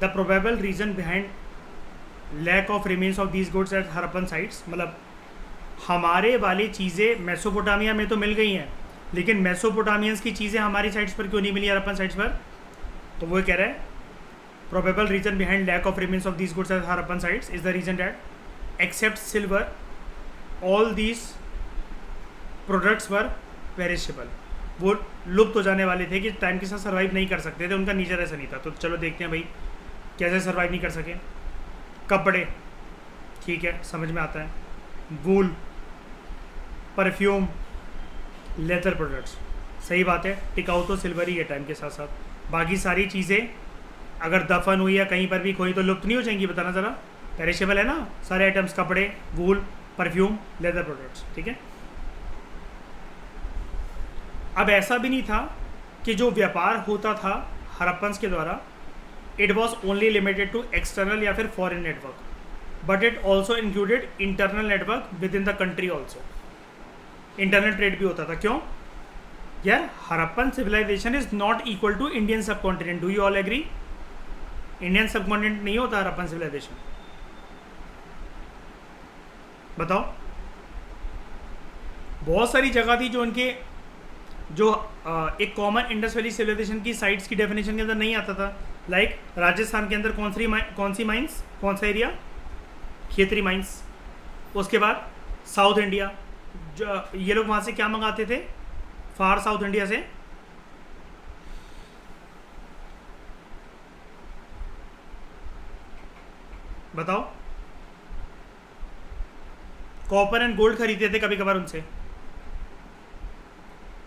the probable reason behind lack of remains of these goods at Harappan sites, मतलब हमारे वाली चीज़ें मेसोपोटामिया में तो मिल गई हैं, लेकिन मेसोपोटामियंस की चीज़ें हमारी साइट्स पर क्यों नहीं मिली, हरप्पन साइट्स पर? तो वो कह रहा है probable reason behind lack of remains of these goods at Harappan sites is the reason that except silver all these products were perishable, वो लुप्त हो जाने वाले थे कि टाइम के साथ सर्वाइव नहीं कर सकते थे, उनका नेचर ऐसा नहीं था। तो चलो देखते हैं भाई कैसे सर्वाइव नहीं कर सके। कपड़े, ठीक है, समझ में आता है। वूल, परफ्यूम, लेदर प्रोडक्ट्स, सही बात है, टिकाऊ तो सिल्वर ही है टाइम के साथ साथ। बाकी सारी चीज़ें अगर दफन हुई या कहीं पर भी खोई तो लुप्त नहीं हो जाएंगी, बताना ज़रा। पेरिशेबल है ना सारे आइटम्स, कपड़े, वूल, परफ्यूम, लेदर प्रोडक्ट्स, ठीक है। अब ऐसा भी नहीं था कि जो व्यापार होता था हरप्पन्स के द्वारा it was only limited to external या फिर foreign network, but it also included internal network within the country also. Internal trade भी होता था। क्यों यार? Harappan civilization is not equal to Indian subcontinent, do you all agree? Indian subcontinent नहीं होता Harappan civilisation, बताओ। बहुत सारी जगह थी जो उनके जो एक कॉमन इंडस वैली सिविलाइजेशन की साइट्स की डेफिनेशन के अंदर नहीं आता था। लाइक राजस्थान के अंदर कौन सी माइंस, कौन सा एरिया? खेतरी माइंस। उसके बाद साउथ इंडिया, जो ये लोग वहाँ से क्या मंगाते थे? फार साउथ इंडिया से बताओ। कॉपर एंड गोल्ड खरीदते थे कभी कभार उनसे,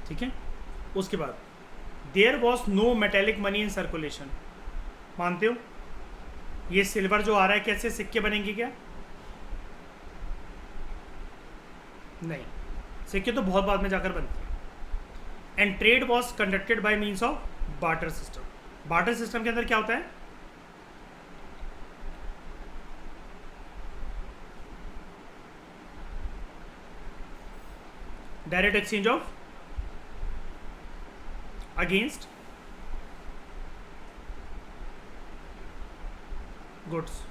ठीक है। उसके बाद there was no metallic money in circulation, मानते हो? ये सिल्वर जो आ रहा है कैसे सिक्के बनेंगे क्या? नहीं, सिक्के तो बहुत बाद में जाकर बनते हैं। And trade was conducted by means of barter system. Barter system के अंदर क्या होता है? Direct exchange of against goods,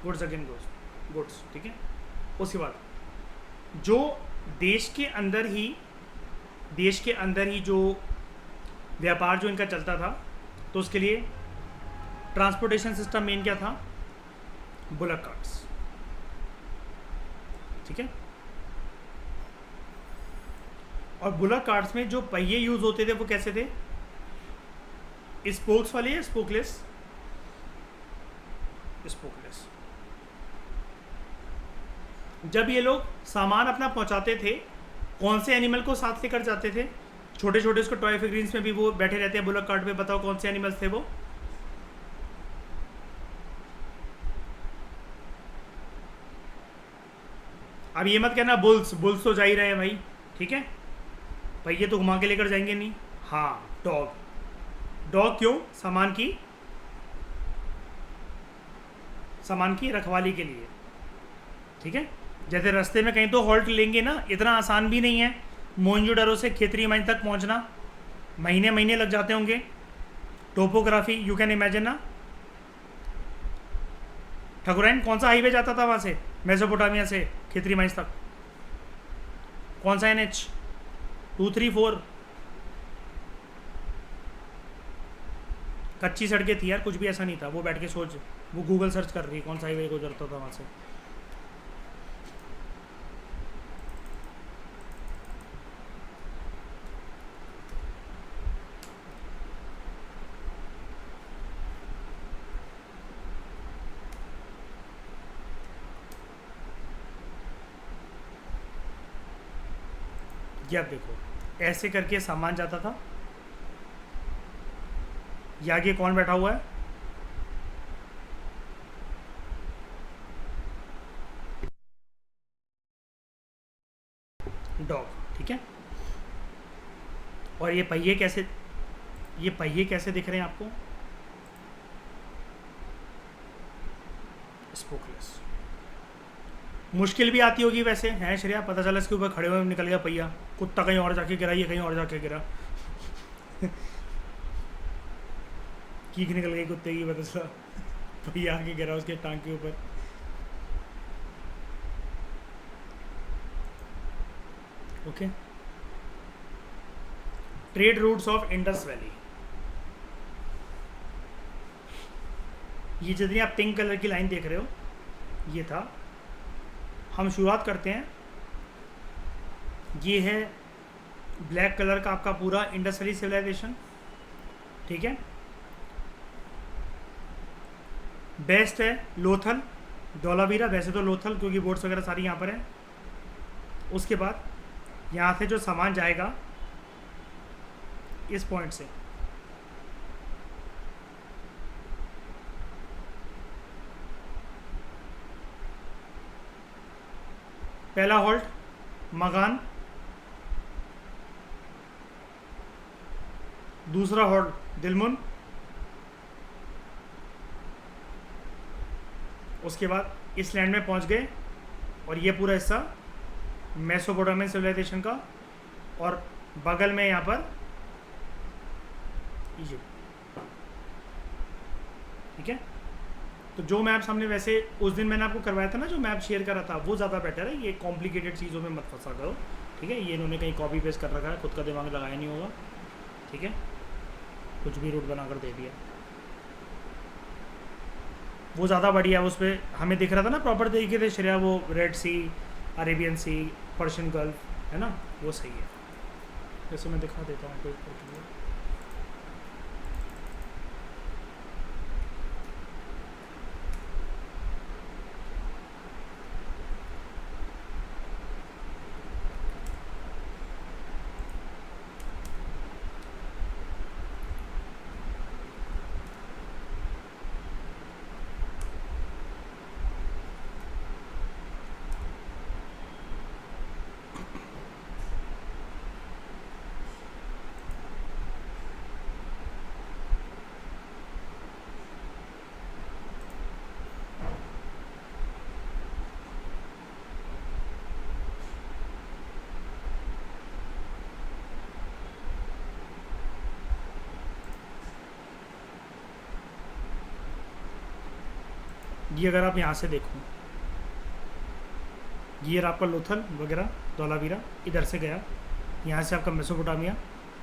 goods against goods, ठीक है। उसके बाद जो देश के अंदर ही जो व्यापार जो इनका चलता था, तो उसके लिए ट्रांसपोर्टेशन सिस्टम मेन क्या था? बुलक कार्ट्स, ठीक है। और बुलक कार्ट्स में जो पहिए यूज होते थे वो कैसे थे? स्पोक्स वाले या स्पोकलेस? स्पोकलेस। जब ये लोग सामान अपना पहुंचाते थे, कौन से एनिमल को साथ लेकर जाते थे? छोटे छोटे उसको टॉय फिगरीन्स में भी वो बैठे रहते हैं बुलक कार्ट पे, बताओ कौन से एनिमल्स थे वो? अब ये मत कहना बुल्स, बुल्स तो जा ही रहे हैं भाई, ठीक है। पहिए तो घुमा के लेकर जाएंगे नहीं। हाँ, डॉग। डॉग क्यों? सामान की रखवाली के लिए, ठीक है। जैसे रास्ते में कहीं तो हॉल्ट लेंगे ना, इतना आसान भी नहीं है मोहनजोदड़ो से खेतरी माइन तक पहुंचना, महीने महीने लग जाते होंगे। टोपोग्राफी यू कैन इमेजिन ना। ठकुराइन कौन सा हाईवे जाता था वहाँ से मेसोपोटामिया से खेतरी माइंस तक? कौन सा NH 234? कच्ची सड़कें थी यार, कुछ भी ऐसा नहीं था। वो बैठ के सोच, वो गूगल सर्च कर रही है कौन सा हाईवे गुजरता था वहाँ से। ये आप देखो ऐसे करके सामान जाता था, ये आगे कौन बैठा हुआ है, डॉग, ठीक है। और ये पहिए कैसे दिख रहे हैं आपको, स्पोकलेस। मुश्किल भी आती होगी वैसे, है श्रेया, पता चला इसके ऊपर खड़े हुए निकल गया पहिया, कुत्ता कहीं और जाके गिरा, ये कहीं और जाके गिरा कीक निकल गई कुत्ते की, पता चला पहिया आके गिरा उसके टांग के ऊपर। Okay, trade routes of Indus valley. ये जितनी आप पिंक कलर की लाइन देख रहे हो, ये था। हम शुरुआत करते हैं, ये है ब्लैक कलर का आपका पूरा इंडस वैली सिविलाइजेशन, ठीक है। बेस्ट है लोथल, धौलावीरा, वैसे तो लोथल क्योंकि बोट्स वगैरह सारी यहाँ पर हैं। उसके बाद यहाँ से जो सामान जाएगा इस पॉइंट से, पहला हॉल्ट मगान, दूसरा हॉल्ट दिलमुन, उसके बाद इस लैंड में पहुंच गए और ये पूरा हिस्सा मेसोपोटामियन सिविलाइजेशन का, और बगल में यहाँ पर इजिप्ट, ठीक है। तो जो मैप सामने, वैसे उस दिन मैंने आपको करवाया था ना, जो मैप शेयर करा था, वो ज़्यादा बेटर है। ये कॉम्प्लिकेटेड चीज़ों में मत फंसा करो, ठीक है। ये इन्होंने कहीं कॉपी पेस्ट कर रखा है, खुद का दिमाग लगाया नहीं होगा, ठीक है। कुछ भी रूट बनाकर दे दिया, वो ज़्यादा बढ़िया है। उस पर हमें दिख रहा था ना प्रॉपर तरीके से श्रेया, वो रेड सी, अरेबियन सी, पर्शियन गल्फ, है ना, वो सही है। जैसे मैं दिखा देता हूँ कोई ये अगर आप यहाँ से देखो, ये आपका लोथल वगैरह, धौलावीरा इधर से गया, यहाँ से आपका मेसोपोटामिया,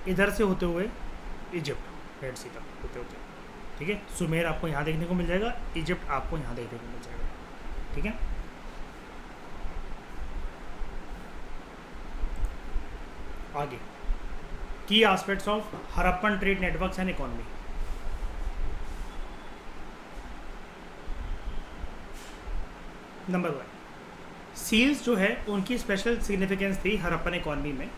इधर से होते हुए इजिप्ट, रेड सी तक होते होते, ठीक है। सुमेर आपको यहाँ देखने को मिल जाएगा, इजिप्ट आपको यहाँ देखने को मिल जाएगा, ठीक है। आगे की aspects of Harappan trade networks and economy. Number 1, seals जो है उनकी स्पेशल सिग्निफिकेंस थी हड़प्पन इकॉनमी में।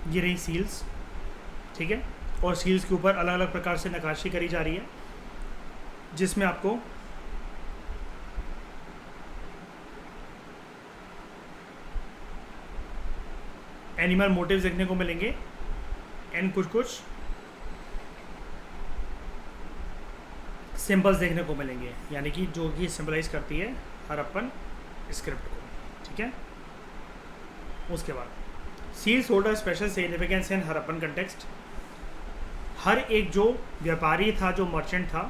ये रही सील्स, ठीक है। और सील्स के ऊपर अलग अलग प्रकार से नक्काशी करी जा रही है, जिसमें आपको एनिमल मोटिव्स देखने को मिलेंगे एंड कुछ कुछ सिंबल्स देखने को मिलेंगे, यानी कि जो कि सिंबलाइज करती है हड़प्पन स्क्रिप्ट को, ठीक है। उसके बाद seals hold a special significance in Harappan context. हर एक जो व्यापारी था, जो मर्चेंट था,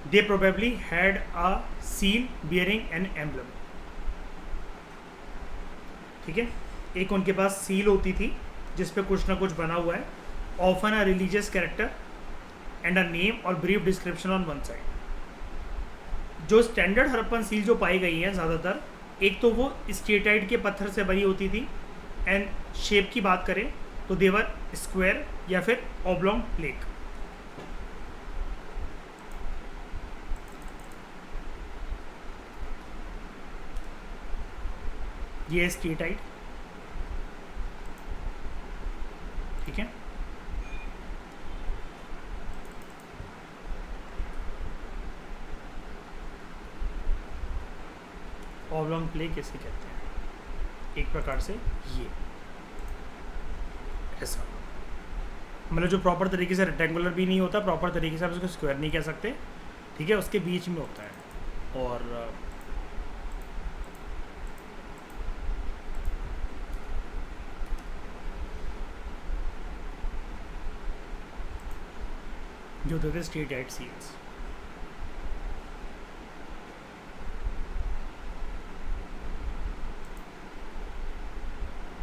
they probably had a seal bearing an emblem, ठीक है। एक उनके पास सील होती थी जिस पे कुछ ना कुछ बना हुआ है, often a religious character and a name और brief description on one side. जो स्टैंडर्ड हड़प्पन सील जो पाई गई हैं ज़्यादातर, एक तो वो स्टेटाइट के पत्थर से बनी होती थी, एंड शेप की बात करें तो देवर स्क्वायर या फिर ऑब्लॉन्ग प्लेक। ये है स्टेटाइड, ठीक है। ऑब्लॉन्ग प्ले कैसे कहते हैं, एक प्रकार से ये ऐसा, मतलब जो प्रॉपर तरीके से रेक्टेंगुलर भी नहीं होता, प्रॉपर तरीके से आप उसको स्क्वायर नहीं कह सकते, ठीक है, उसके बीच में होता है। और जो होते थे स्टेटाइड सील्स,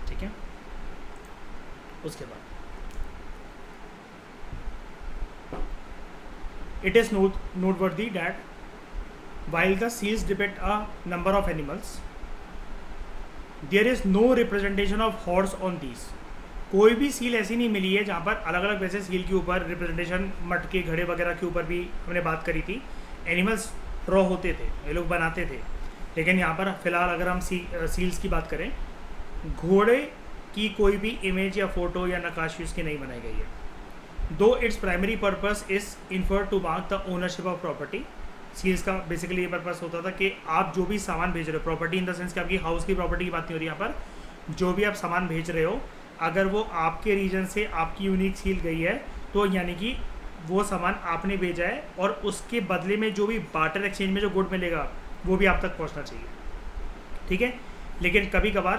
ठीक है। उसके बाद it is noteworthy that while the seals depict a number of animals, there is no representation of horse on these. कोई भी सील ऐसी नहीं मिली है जहाँ पर अलग अलग वैसे सील के ऊपर रिप्रेजेंटेशन, मटके घड़े वगैरह के ऊपर भी हमने बात करी थी, एनिमल्स ड्रॉ होते थे, ये लोग बनाते थे। लेकिन यहाँ पर फिलहाल अगर हम सील्स की बात करें, घोड़े की कोई भी इमेज या फोटो या नक्काशी उसकी नहीं बनाई गई है। Though its primary purpose is infer to mark the ownership of property. Seals का बेसिकली ये पर्पस होता था कि आप जो भी सामान भेज रहे हो, प्रॉपर्टी इन द सेंस कि आपकी हाउस की प्रॉपर्टी की बात नहीं हो रही यहाँ पर, जो भी आप सामान भेज रहे हो अगर वो आपके रीजन से आपकी यूनिक सील गई है तो यानी कि वो सामान आपने भेजा है और उसके बदले में जो भी बार्टर एक्सचेंज में जो गुड मिलेगा वो भी आप तक पहुँचना चाहिए, ठीक है। लेकिन कभी कभार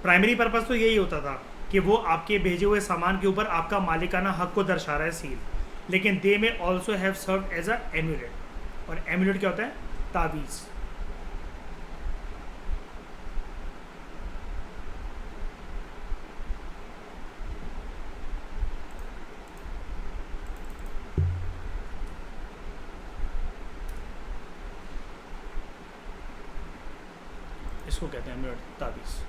प्राइमरी पर्पस तो यही होता था कि वो आपके भेजे हुए सामान के ऊपर आपका मालिकाना हक को दर्शा रहा है सील, लेकिन they may also have serve as a amulet. और एम्यूलेट क्या होता है? तावीज़। इसको कहते हैं एम्यूलेट, तावीज़।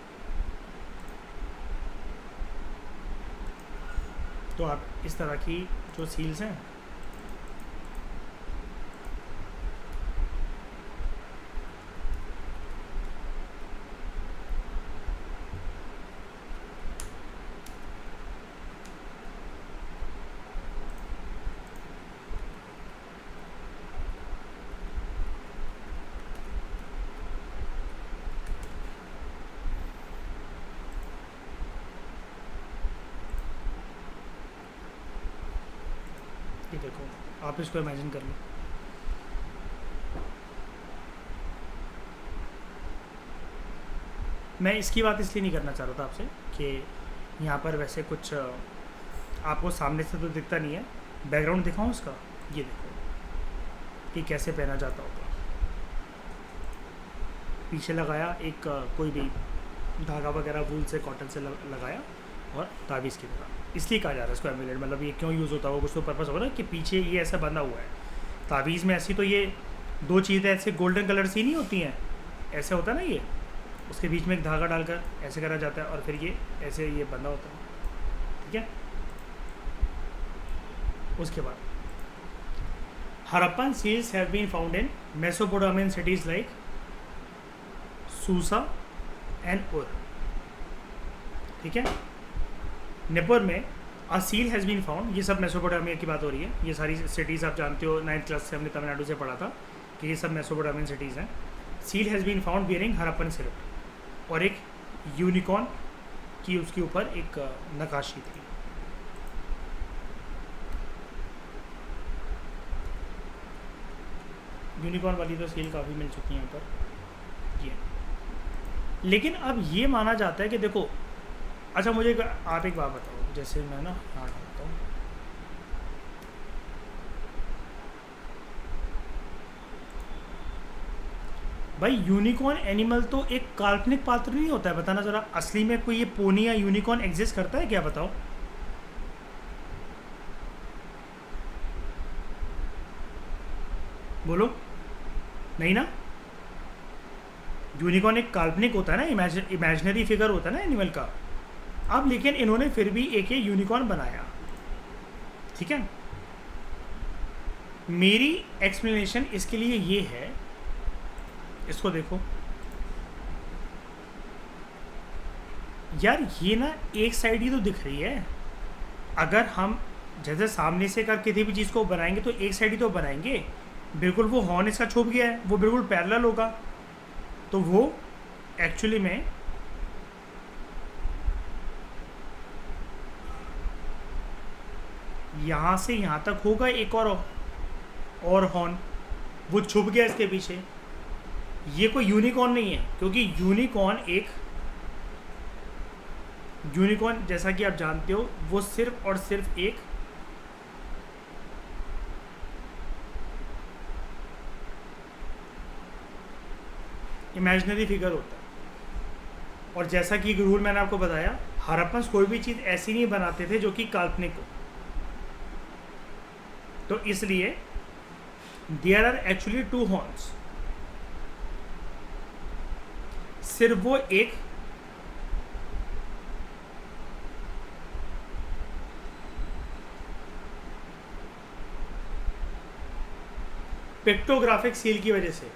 तो आप इस तरह की जो सील्स हैं ये देखो, आप इसको इमेजिन कर लो, मैं इसकी बात इसलिए नहीं करना चाह रहा था आपसे कि यहाँ पर वैसे कुछ आपको सामने से तो दिखता नहीं है, बैकग्राउंड दिखाऊँ इसका, ये देखो कि कैसे पहना जाता होगा। पीछे लगाया एक कोई भी धागा वगैरह वूल से, कॉटन से लगाया और तावीज़ की तरह। इसलिए कहा जा रहा है इसको एम्यूलेट, मतलब ये क्यों यूज़ होता होगा, कुछ तो पर्पस होगा ना कि पीछे ये ऐसा बंधा हुआ है। तावीज़ में ऐसी तो ये दो चीज़ें ऐसे गोल्डन कलर सी नहीं होती हैं, ऐसे होता है ना ये, उसके बीच में एक धागा डालकर ऐसे करा जाता है और फिर ये ऐसे ये बंधा होता है, ठीक है। उसके बाद Harappan seals have been found in Mesopotamian cities like Susa and Ur, ठीक है। नेपुर में a seal has been found, ये सब मेसोपोटामिया की बात हो रही है, ये सारी सिटीज़ आप जानते हो, 9th क्लास से हमने तमिलनाडु से पढ़ा था कि ये सब मेसोपोटामियन सिटीज़ हैं। Seal has been found bearing Harappan script, और एक यूनिकॉर्न की उसके ऊपर एक नक्काशी थी। यूनिकॉर्न वाली तो सील काफ़ी मिल चुकी हैं यहाँ पर ये, लेकिन अब ये माना जाता है कि देखो, अच्छा मुझे आप एक बात बताओ, जैसे मैं ना हाँ डालता हूँ, भाई यूनिकॉर्न एनिमल तो एक काल्पनिक पात्र नहीं होता है, बताना ज़रा, असली में कोई ये पोनी या यूनिकॉर्न एग्जिस्ट करता है क्या, बताओ। बोलो, नहीं ना। यूनिकॉर्न एक काल्पनिक होता है ना, इमेजिनरी फिगर होता है ना एनिमल का। अब लेकिन इन्होंने फिर भी एक यूनिकॉर्न बनाया, ठीक है। मेरी एक्सप्लेनेशन इसके लिए ये है, इसको देखो, यार ये ना एक साइड ही तो दिख रही है। अगर हम जैसे सामने से कर किसी भी चीज़ को बनाएंगे तो एक साइड ही तो बनाएंगे। बिल्कुल वो हॉर्न इसका छुप गया है, वो बिल्कुल पैरेलल होगा, तो वो एक्चुअली में यहाँ से यहाँ तक होगा एक और हॉर्न, वो छुप गया इसके पीछे। ये कोई यूनिकॉर्न नहीं है, क्योंकि यूनिकॉर्न जैसा कि आप जानते हो वो सिर्फ और सिर्फ एक इमेजिनरी फिगर होता है। और जैसा कि एक रूल मैंने आपको बताया, हरप्पन्स कोई भी चीज़ ऐसी नहीं बनाते थे जो कि काल्पनिक हो, तो इसलिए there are actually two horns. सिर्फ वो एक पिक्टोग्राफिक सील की वजह से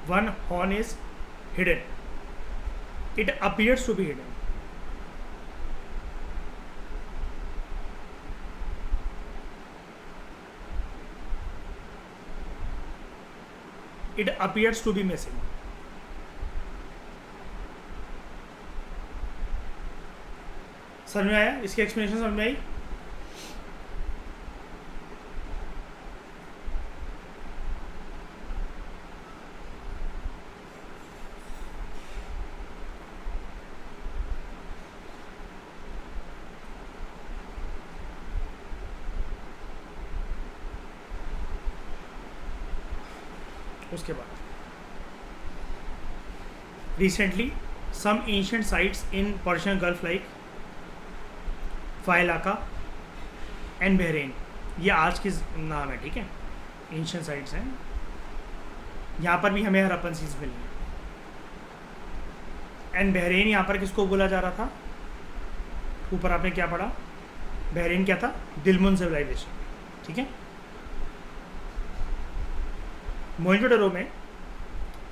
one horn is hidden. It appears to be hidden. It appears to be missing. समझ में आया? इसकी एक्सप्लेनेशन समझ में आई? उसके बाद recently some ancient sites in Persian Gulf like Failaka and Bahrain, ये आज के नाम है, ठीक है, एंशिएंट साइट्स हैं। यहाँ पर भी हमें हरप्पन सील्स मिली हैं। एंड बहरेन यहाँ पर किसको बोला जा रहा था? ऊपर आपने क्या पढ़ा? बहरेन क्या था? दिलमुन सिविलाइजेशन, ठीक है। मोहनजोदड़ो में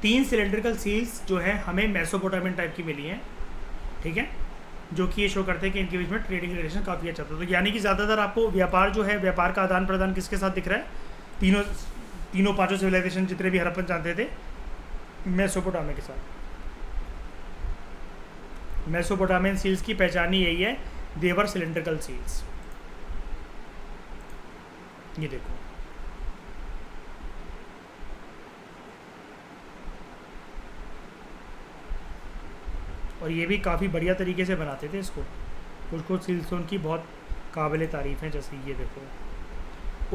3 सिलेंड्रिकल सील्स जो है हमें मेसोपोटामियन टाइप की मिली हैं, ठीक है, जो कि ये शो करते हैं कि इनके बीच में ट्रेडिंग रिलेशन काफ़ी अच्छा था। तो यानी कि ज़्यादातर आपको व्यापार जो है, व्यापार का आदान प्रदान किसके साथ दिख रहा है? तीनों पांचों सिविलाइजेशन जितने भी हरप्पन जानते थे, मेसोपोटामिया के साथ। मेसोपोटामियन सील्स की पहचान ही यही है, देवर सिलेंड्रिकल सील्स। ये देखो, और ये भी काफ़ी बढ़िया तरीके से बनाते थे इसको। कुछ सील्स उनकी बहुत काबिल तारीफ़ हैं, जैसे ये देखो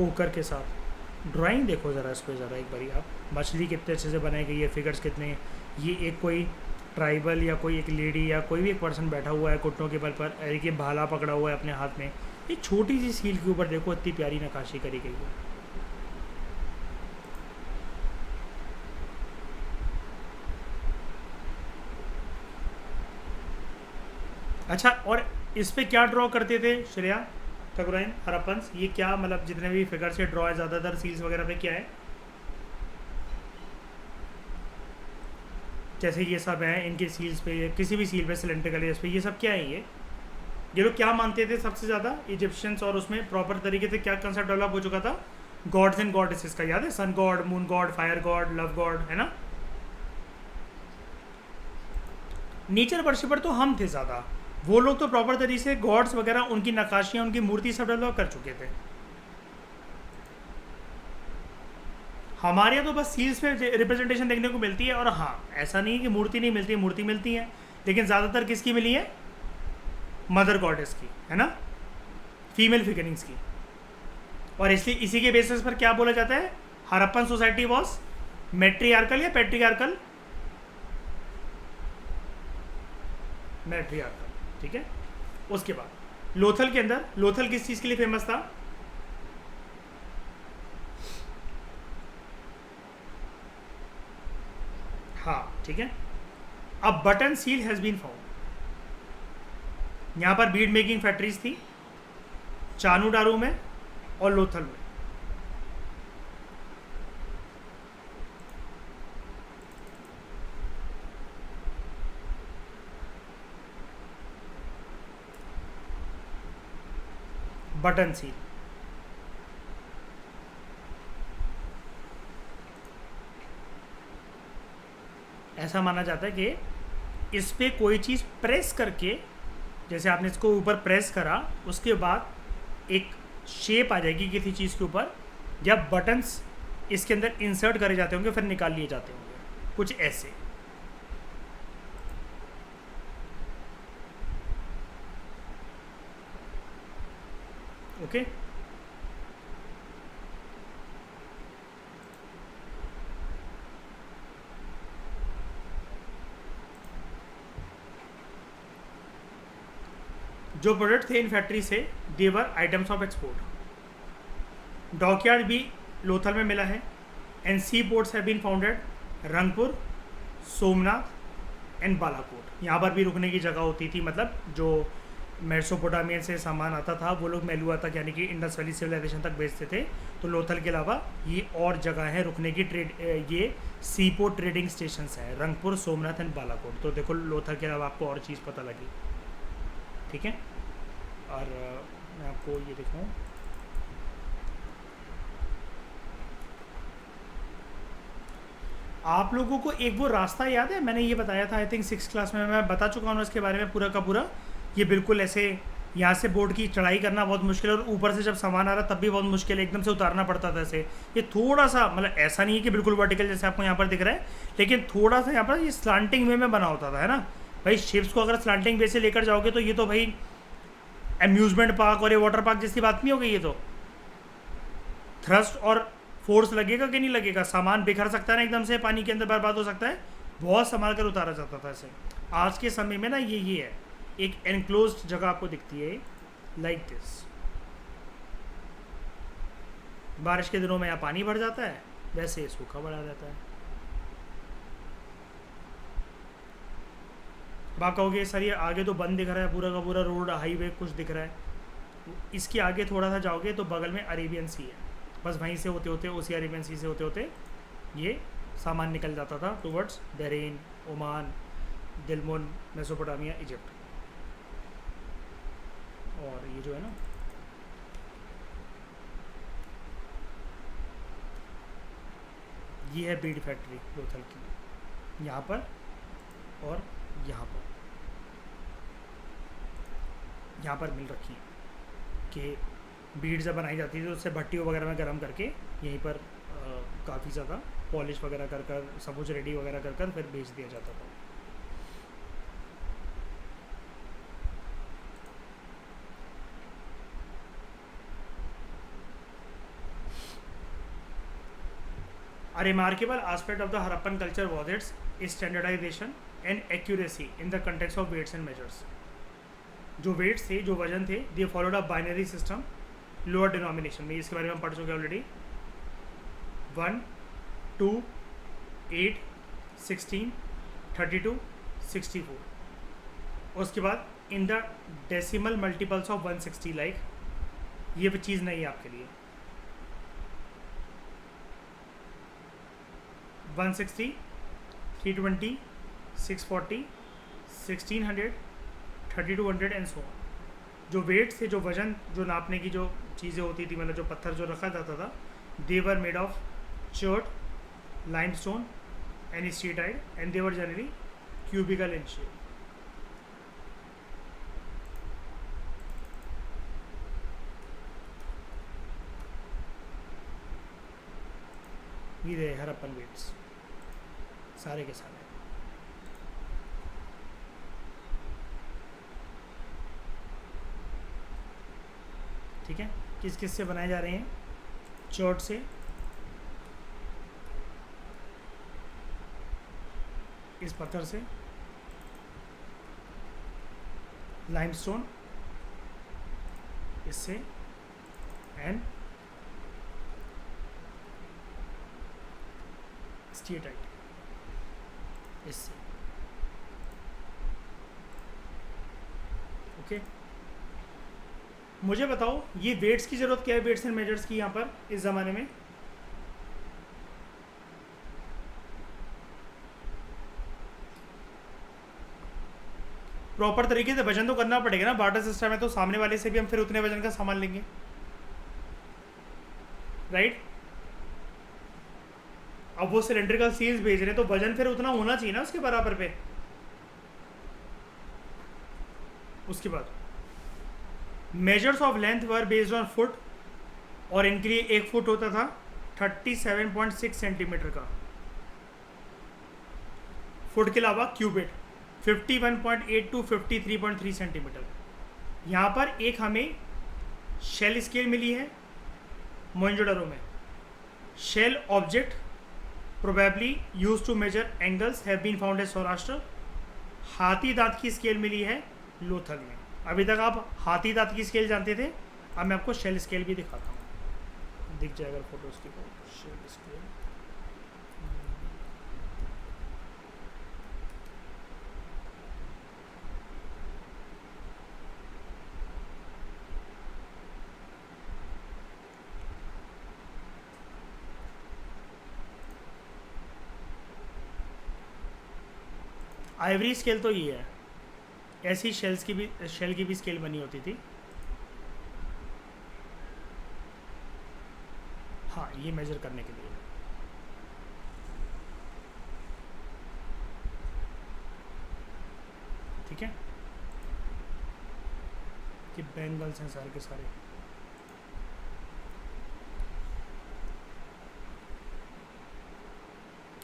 ओकर के साथ ड्राइंग देखो ज़रा इस पर ज़रा एक बारी आप, मछली कितने अच्छे से बनाई गई है, फिगर्स कितने, ये एक कोई ट्राइबल या कोई एक लेडी या कोई भी एक पर्सन बैठा हुआ है घुटनों के बल पर, एक ये भाला पकड़ा हुआ है अपने हाथ में। एक छोटी सी सील के ऊपर देखो इतनी प्यारी नक्काशी करी गई है। अच्छा, और इस पे क्या ड्रॉ करते थे श्रेया ठकुराइन हरप्पन्स? ये क्या मतलब जितने भी फिगर से ड्रॉ है ज़्यादातर सील्स वगैरह पे क्या है? जैसे ये सब हैं इनके सील्स पे, किसी भी सील पे सिलेंड्रिकल इस पे, ये सब क्या है? ये लोग क्या मानते थे सबसे ज़्यादा इजिप्शियंस? और उसमें प्रॉपर तरीके से क्या कंसेप्ट डेवलप हो चुका था? गॉड्स एंड गॉडेसेस का, याद है? Sun god, moon god, fire god, love god, है ना। नेचर वर्शिपर तो हम थे ज़्यादा, वो लोग तो प्रॉपर तरीके से गॉड्स वगैरह, उनकी नक्काशियाँ, उनकी मूर्ति सब डेवलप कर चुके थे। हमारे यहाँ तो बस सील्स में रिप्रेजेंटेशन देखने को मिलती है। और हाँ, ऐसा नहीं है कि मूर्ति नहीं मिलती है, मूर्ति मिलती है, लेकिन ज़्यादातर किसकी मिली है? मदर गॉडेस की, है ना, फीमेल फिगरिंग्स की। और इसलिए इसी के बेसिस पर क्या बोला जाता है? हरप्पन सोसाइटी वॉज मैट्रियार्कल या पैट्रियार्कल? मैट्रियार्कल, ठीक है। उसके बाद लोथल के अंदर, लोथल किस चीज़ के लिए फेमस था? हाँ, ठीक है। अब button seal has been found. यहाँ पर बीड मेकिंग फैक्ट्रीज थी चानूडारू में और लोथल में। Button seal. ऐसा माना जाता है कि इस पे कोई चीज़ प्रेस करके, जैसे आपने इसको ऊपर प्रेस करा, उसके बाद एक शेप आ जाएगी किसी चीज़ के ऊपर, जब बटन्स इसके अंदर इंसर्ट करे जाते होंगे फिर निकाल लिए जाते होंगे, कुछ ऐसे। ओके जो प्रोडक्ट थे इन फैक्ट्री से, they were items of export. Dockyard भी लोथल में मिला है, and sea ports have been founded Rangpur, Somnath and Balakot. यहाँ पर भी रुकने की जगह होती थी, मतलब जो मेसोपोटामिया से सामान आता था वो लोग मेलुआ तक यानी कि इंडस वैली सिविलाइजेशन तक भेजते थे। तो लोथल के अलावा ये और जगह है रुकने की, ये सी पोर्ट ट्रेडिंग स्टेशन है, रंगपुर, सोमनाथ एंड बालाकोट। तो देखो लोथल के अलावा आपको और चीज़ पता लगी, ठीक है। और मैं आपको ये दिखाऊँ, आप लोगों को एक वो रास्ता याद है, मैंने ये बताया था आई थिंक 6th क्लास में, मैं बता चुका हूँ इसके बारे में पूरा का पूरा। ये बिल्कुल ऐसे यहाँ से बोर्ड की चढ़ाई करना बहुत मुश्किल है, और ऊपर से जब सामान आ रहा तब भी बहुत मुश्किल है, एकदम से उतारना पड़ता था ऐसे। ये थोड़ा सा, मतलब ऐसा नहीं है कि बिल्कुल वर्टिकल जैसे आपको यहाँ पर दिख रहा है, लेकिन थोड़ा सा यहाँ पर ये स्लांटिंग वे में बना होता था, है ना भाई। शिप्स को अगर स्लांटिंग वे से लेकर जाओगे तो ये तो भाई अम्यूजमेंट पार्क और ये वाटर पार्क जैसी बात नहीं हो गई। ये तो थ्रस्ट और फोर्स लगेगा कि नहीं लगेगा, सामान बिखर सकता है ना एकदम से, पानी के अंदर बर्बाद हो सकता है, बहुत संभाल कर उतारा जाता था ऐसे। आज के समय में ना ये है, एक एनक्लोज्ड जगह आपको दिखती है लाइक दिस। बारिश के दिनों में यहाँ पानी भर जाता है, वैसे सूखा पड़ा रहता है। अब आप कहोगे सर ये आगे तो बंद दिख रहा है, पूरा का पूरा रोड हाईवे कुछ दिख रहा है। इसके आगे थोड़ा सा जाओगे तो बगल में अरेबियन सी है, बस वहीं से होते होते, उसी अरेबियन सी से होते होते ये सामान निकल जाता था towards Bahrain, Oman, Dilmun, Mesopotamia, Egypt. और ये जो है ना, ये है बीड फैक्ट्री लोथल की, यहाँ पर और यहाँ पर, यहाँ पर मिल रखी है कि बीड जब बनाई जाती थी तो उससे भट्टियों वगैरह में गर्म करके यहीं पर काफ़ी ज़्यादा पॉलिश वगैरह कर कर सब कुछ रेडी वगैरह कर कर फिर बेच दिया जाता था। A remarkable aspect of the Harappan culture was its standardization and accuracy in the context of weights and measures. जो वेट्स थे, जो वजन थे, they followed a binary system, lower denomination में, इसके बारे में हम पढ़ चुके ऑलरेडी। 1, 2, 8, 16, 32, 64। उसके बाद in the decimal multiples of 160, like ये भी चीज़ नहीं है आपके लिए। 160, 320, 640, 1600, 3200 एंड सो ऑन। जो वेट्स थे, जो वजन, जो नापने की जो चीज़ें होती थी, मतलब जो पत्थर जो रखा जाता था, they were made of chert, limestone and steatite, and they were generally cubical in shape. ये रहे हरप्पन वेट्स सारे के सारे। ठीक है, किस किस से बनाए जा रहे हैं? चर्ट से, इस पत्थर से, लाइमस्टोन इससे, एंड स्टीटाइट इससे। ओके, मुझे बताओ ये वेट्स की ज़रूरत क्या है, वेट्स एंड मेजर्स की यहाँ पर इस ज़माने में? प्रॉपर तरीके से वजन तो करना पड़ेगा ना, बार्टर सिस्टम है तो सामने वाले से भी हम फिर उतने वजन का सामान लेंगे, राइट। अब वो सिलेंड्रिकल सील्स भेज रहे हैं तो वजन फिर उतना होना चाहिए ना उसके बराबर पे। उसके बाद measures of length were based on foot, और इनके लिए 1 फुट होता था 37.6 सेंटीमीटर का, फुट के अलावा क्यूबिट 51.8 टू 53.3 सेंटीमीटर। यहाँ पर एक हमें शेल स्केल मिली है मोइंजोडोरो में। Shell object probably use to measure angles have been found at Saurashtra. हाथी दांत की स्केल मिली है लोथल में। अभी तक आप हाथी दांत की स्केल जानते थे, अब मैं आपको शेल स्केल भी दिखाता हूँ, दिख जाएगा फोटो उसकी। शेल स्केल आइवरी स्केल तो ये है, ऐसी शेल की भी स्केल बनी होती थी। हाँ, ये मेजर करने के लिए। ठीक है, कि बैंगल्स हैं सारे के सारे।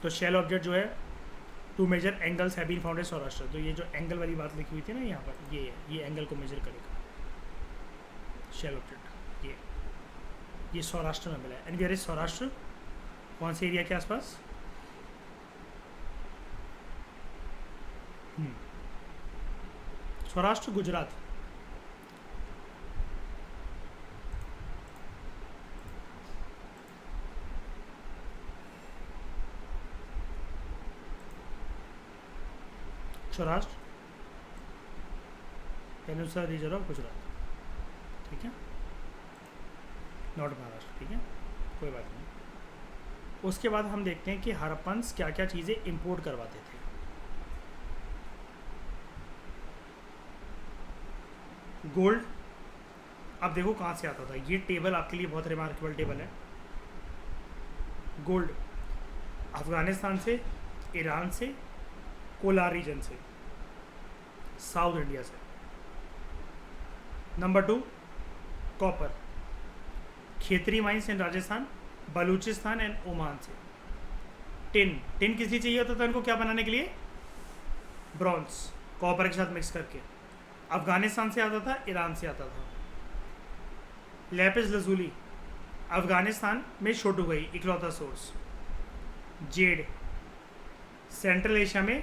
तो शेल ऑब्जेक्ट जो है to measure angles have been found at Saurashtra, तो ये जो एंगल वाली बात लिखी हुई थी ना यहाँ पर, ये एंगल को मेजर करेगा शेल ऑब्जेक्ट। ये सौराष्ट्र में मिला है। एंड वेयर इज सौराष्ट्र, कौन से एरिया के आसपास? Saurashtra Gujarat. Saurashtra peninsular reason of Gujarat, ठीक है, नॉट महाराष्ट्र, ठीक है, कोई बात नहीं। उसके बाद हम देखते हैं कि हड़प्पन्स क्या क्या चीज़ें इंपोर्ट करवाते थे। गोल्ड, अब देखो कहाँ से आता था। ये टेबल आपके लिए बहुत रिमार्केबल टेबल है। गोल्ड अफगानिस्तान से, ईरान से, कोलार रीजन से, साउथ इंडिया से। Number 2 copper, Khetri mines in Rajasthan, Balochistan and Oman से। टिन किस लिए चाहिए होता था इनको, क्या बनाने के लिए? ब्रॉन्ज, कॉपर के साथ मिक्स करके। अफगानिस्तान से आता था, ईरान से आता था। लैपिस लजूली अफगानिस्तान में छोटू गई इकलौता सोर्स। जेड सेंट्रल एशिया में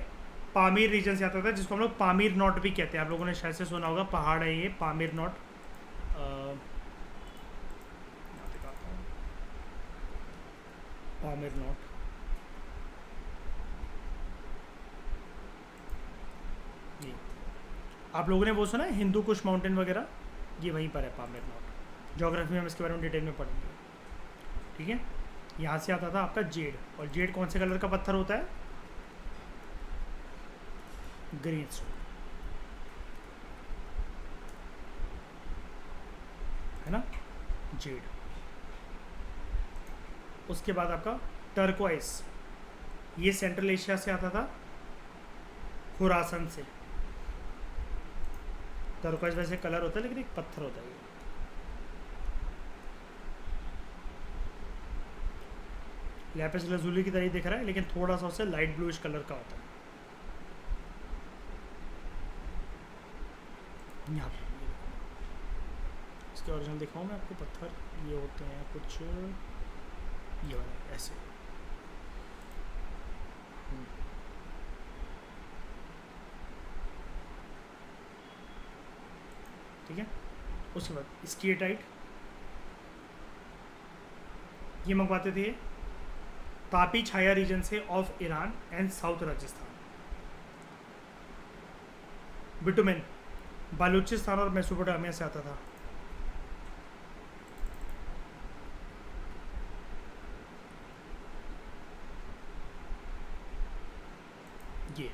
पामीर रीजन से आता था, जिसको हम लोग पामीर नॉट भी कहते हैं। आप लोगों ने शायद से सुना होगा, पहाड़ है ये पामीर नॉट। पामीर नॉट, ये आप लोगों ने वो सुना है हिंदू कुश माउंटेन वगैरह, ये वहीं पर है पामीर नॉट। ज्योग्राफी में हम इसके बारे में डिटेल में पढ़ेंगे, ठीक है। यहाँ से आता था आपका जेड, और जेड कौन से कलर का पत्थर होता है? ग्रीन स्टोन, है ना, जेड। उसके बाद आपका टर्कोइस, ये सेंट्रल एशिया से आता था, खुरासन से। टर्कोइस वैसे कलर होता है लेकिन एक पत्थर होता है ये। लैपिस लजूली की तरह ही दिख रहा है लेकिन थोड़ा सा उससे लाइट ब्लूइश कलर का होता है। यहाँ पर इसके ओरिजिनल दिखाऊँ मैं आपको। पत्थर ये होते हैं कुछ ये वाले ऐसे। ठीक है। उसके बाद स्टीएटाइट, ये मंगवाते थे तापी छाया रीजन से of Iran and south Rajasthan. Bitumen Balochistan और मेसोपोटामिया से आता था। ये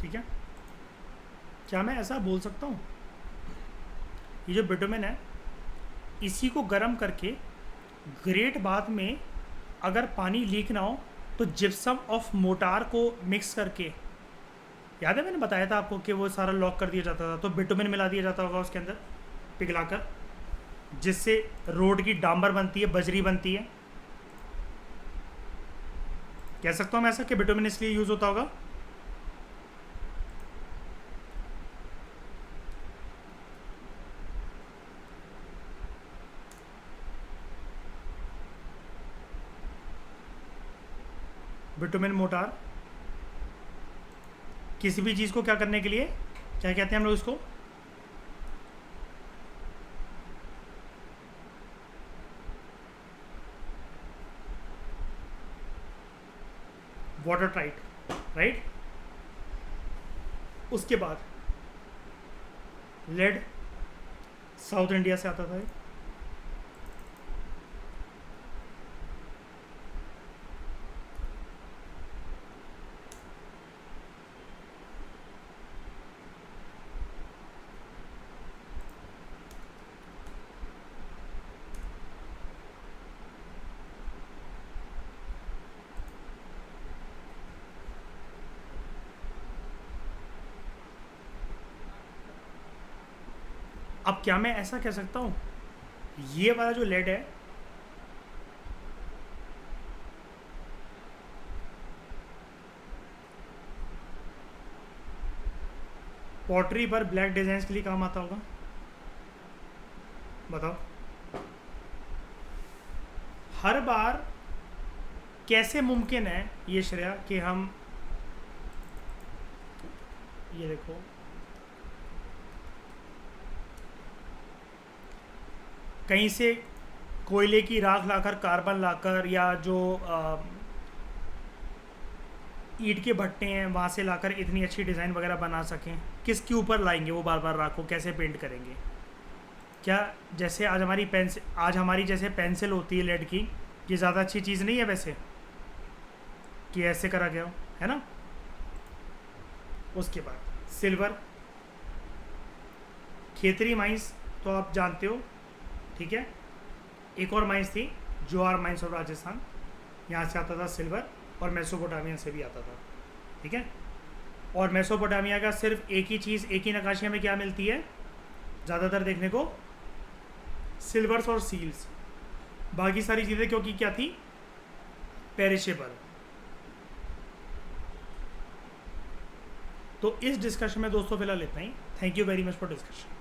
ठीक है, क्या मैं ऐसा बोल सकता हूँ ये जो बिटुमेन है इसी को गर्म करके ग्रेट बाथ में अगर पानी लीक ना हो तो जिप्सम ऑफ मोटार को मिक्स करके, याद है मैंने बताया था आपको कि वो सारा लॉक कर दिया जाता था, तो बिटुमेन मिला दिया जाता होगा उसके अंदर पिघलाकर, जिससे रोड की डांबर बनती है, बजरी बनती है। कह सकता हूँ मैं ऐसा कि बिटुमेन इसलिए यूज होता होगा। बिटुमेन मोटार किसी भी चीज़ को क्या करने के लिए, क्या कहते हैं हम लोग इसको, वाटर टाइट, राइट। उसके बाद लेड साउथ इंडिया से आता था ये। अब क्या मैं ऐसा कह सकता हूँ ये वाला जो लेड है पॉटरी पर ब्लैक डिजाइन के लिए काम आता होगा, बताओ। हर बार कैसे मुमकिन है ये श्रेया कि हम, ये देखो कहीं से कोयले की राख लाकर, कार्बन लाकर, या जो ईंट के भट्टे हैं वहाँ से लाकर इतनी अच्छी डिज़ाइन वगैरह बना सकें। किसके ऊपर लाएंगे वो बार बार राख को, कैसे पेंट करेंगे? क्या जैसे आज हमारी जैसे पेंसिल होती है लेड की, ये ज़्यादा अच्छी चीज़ नहीं है वैसे कि ऐसे करा गया हो, है ना। उसके बाद सिल्वर, खेतरी माइंस तो आप जानते हो, ठीक है। एक और माइंस थी जोआर माइंस ऑफ राजस्थान, यहाँ से आता था सिल्वर, और मेसोपोटामिया से भी आता था, ठीक है। और मेसोपोटामिया का सिर्फ एक ही चीज़, एक ही नकाशिया में क्या मिलती है ज़्यादातर देखने को, सिल्वर्स और सील्स। बाकी सारी चीज़ें क्योंकि क्या थी, पेरिशेबल। तो इस डिस्कशन में दोस्तों फिलहाल इतना ही। Thank you very much for discussion.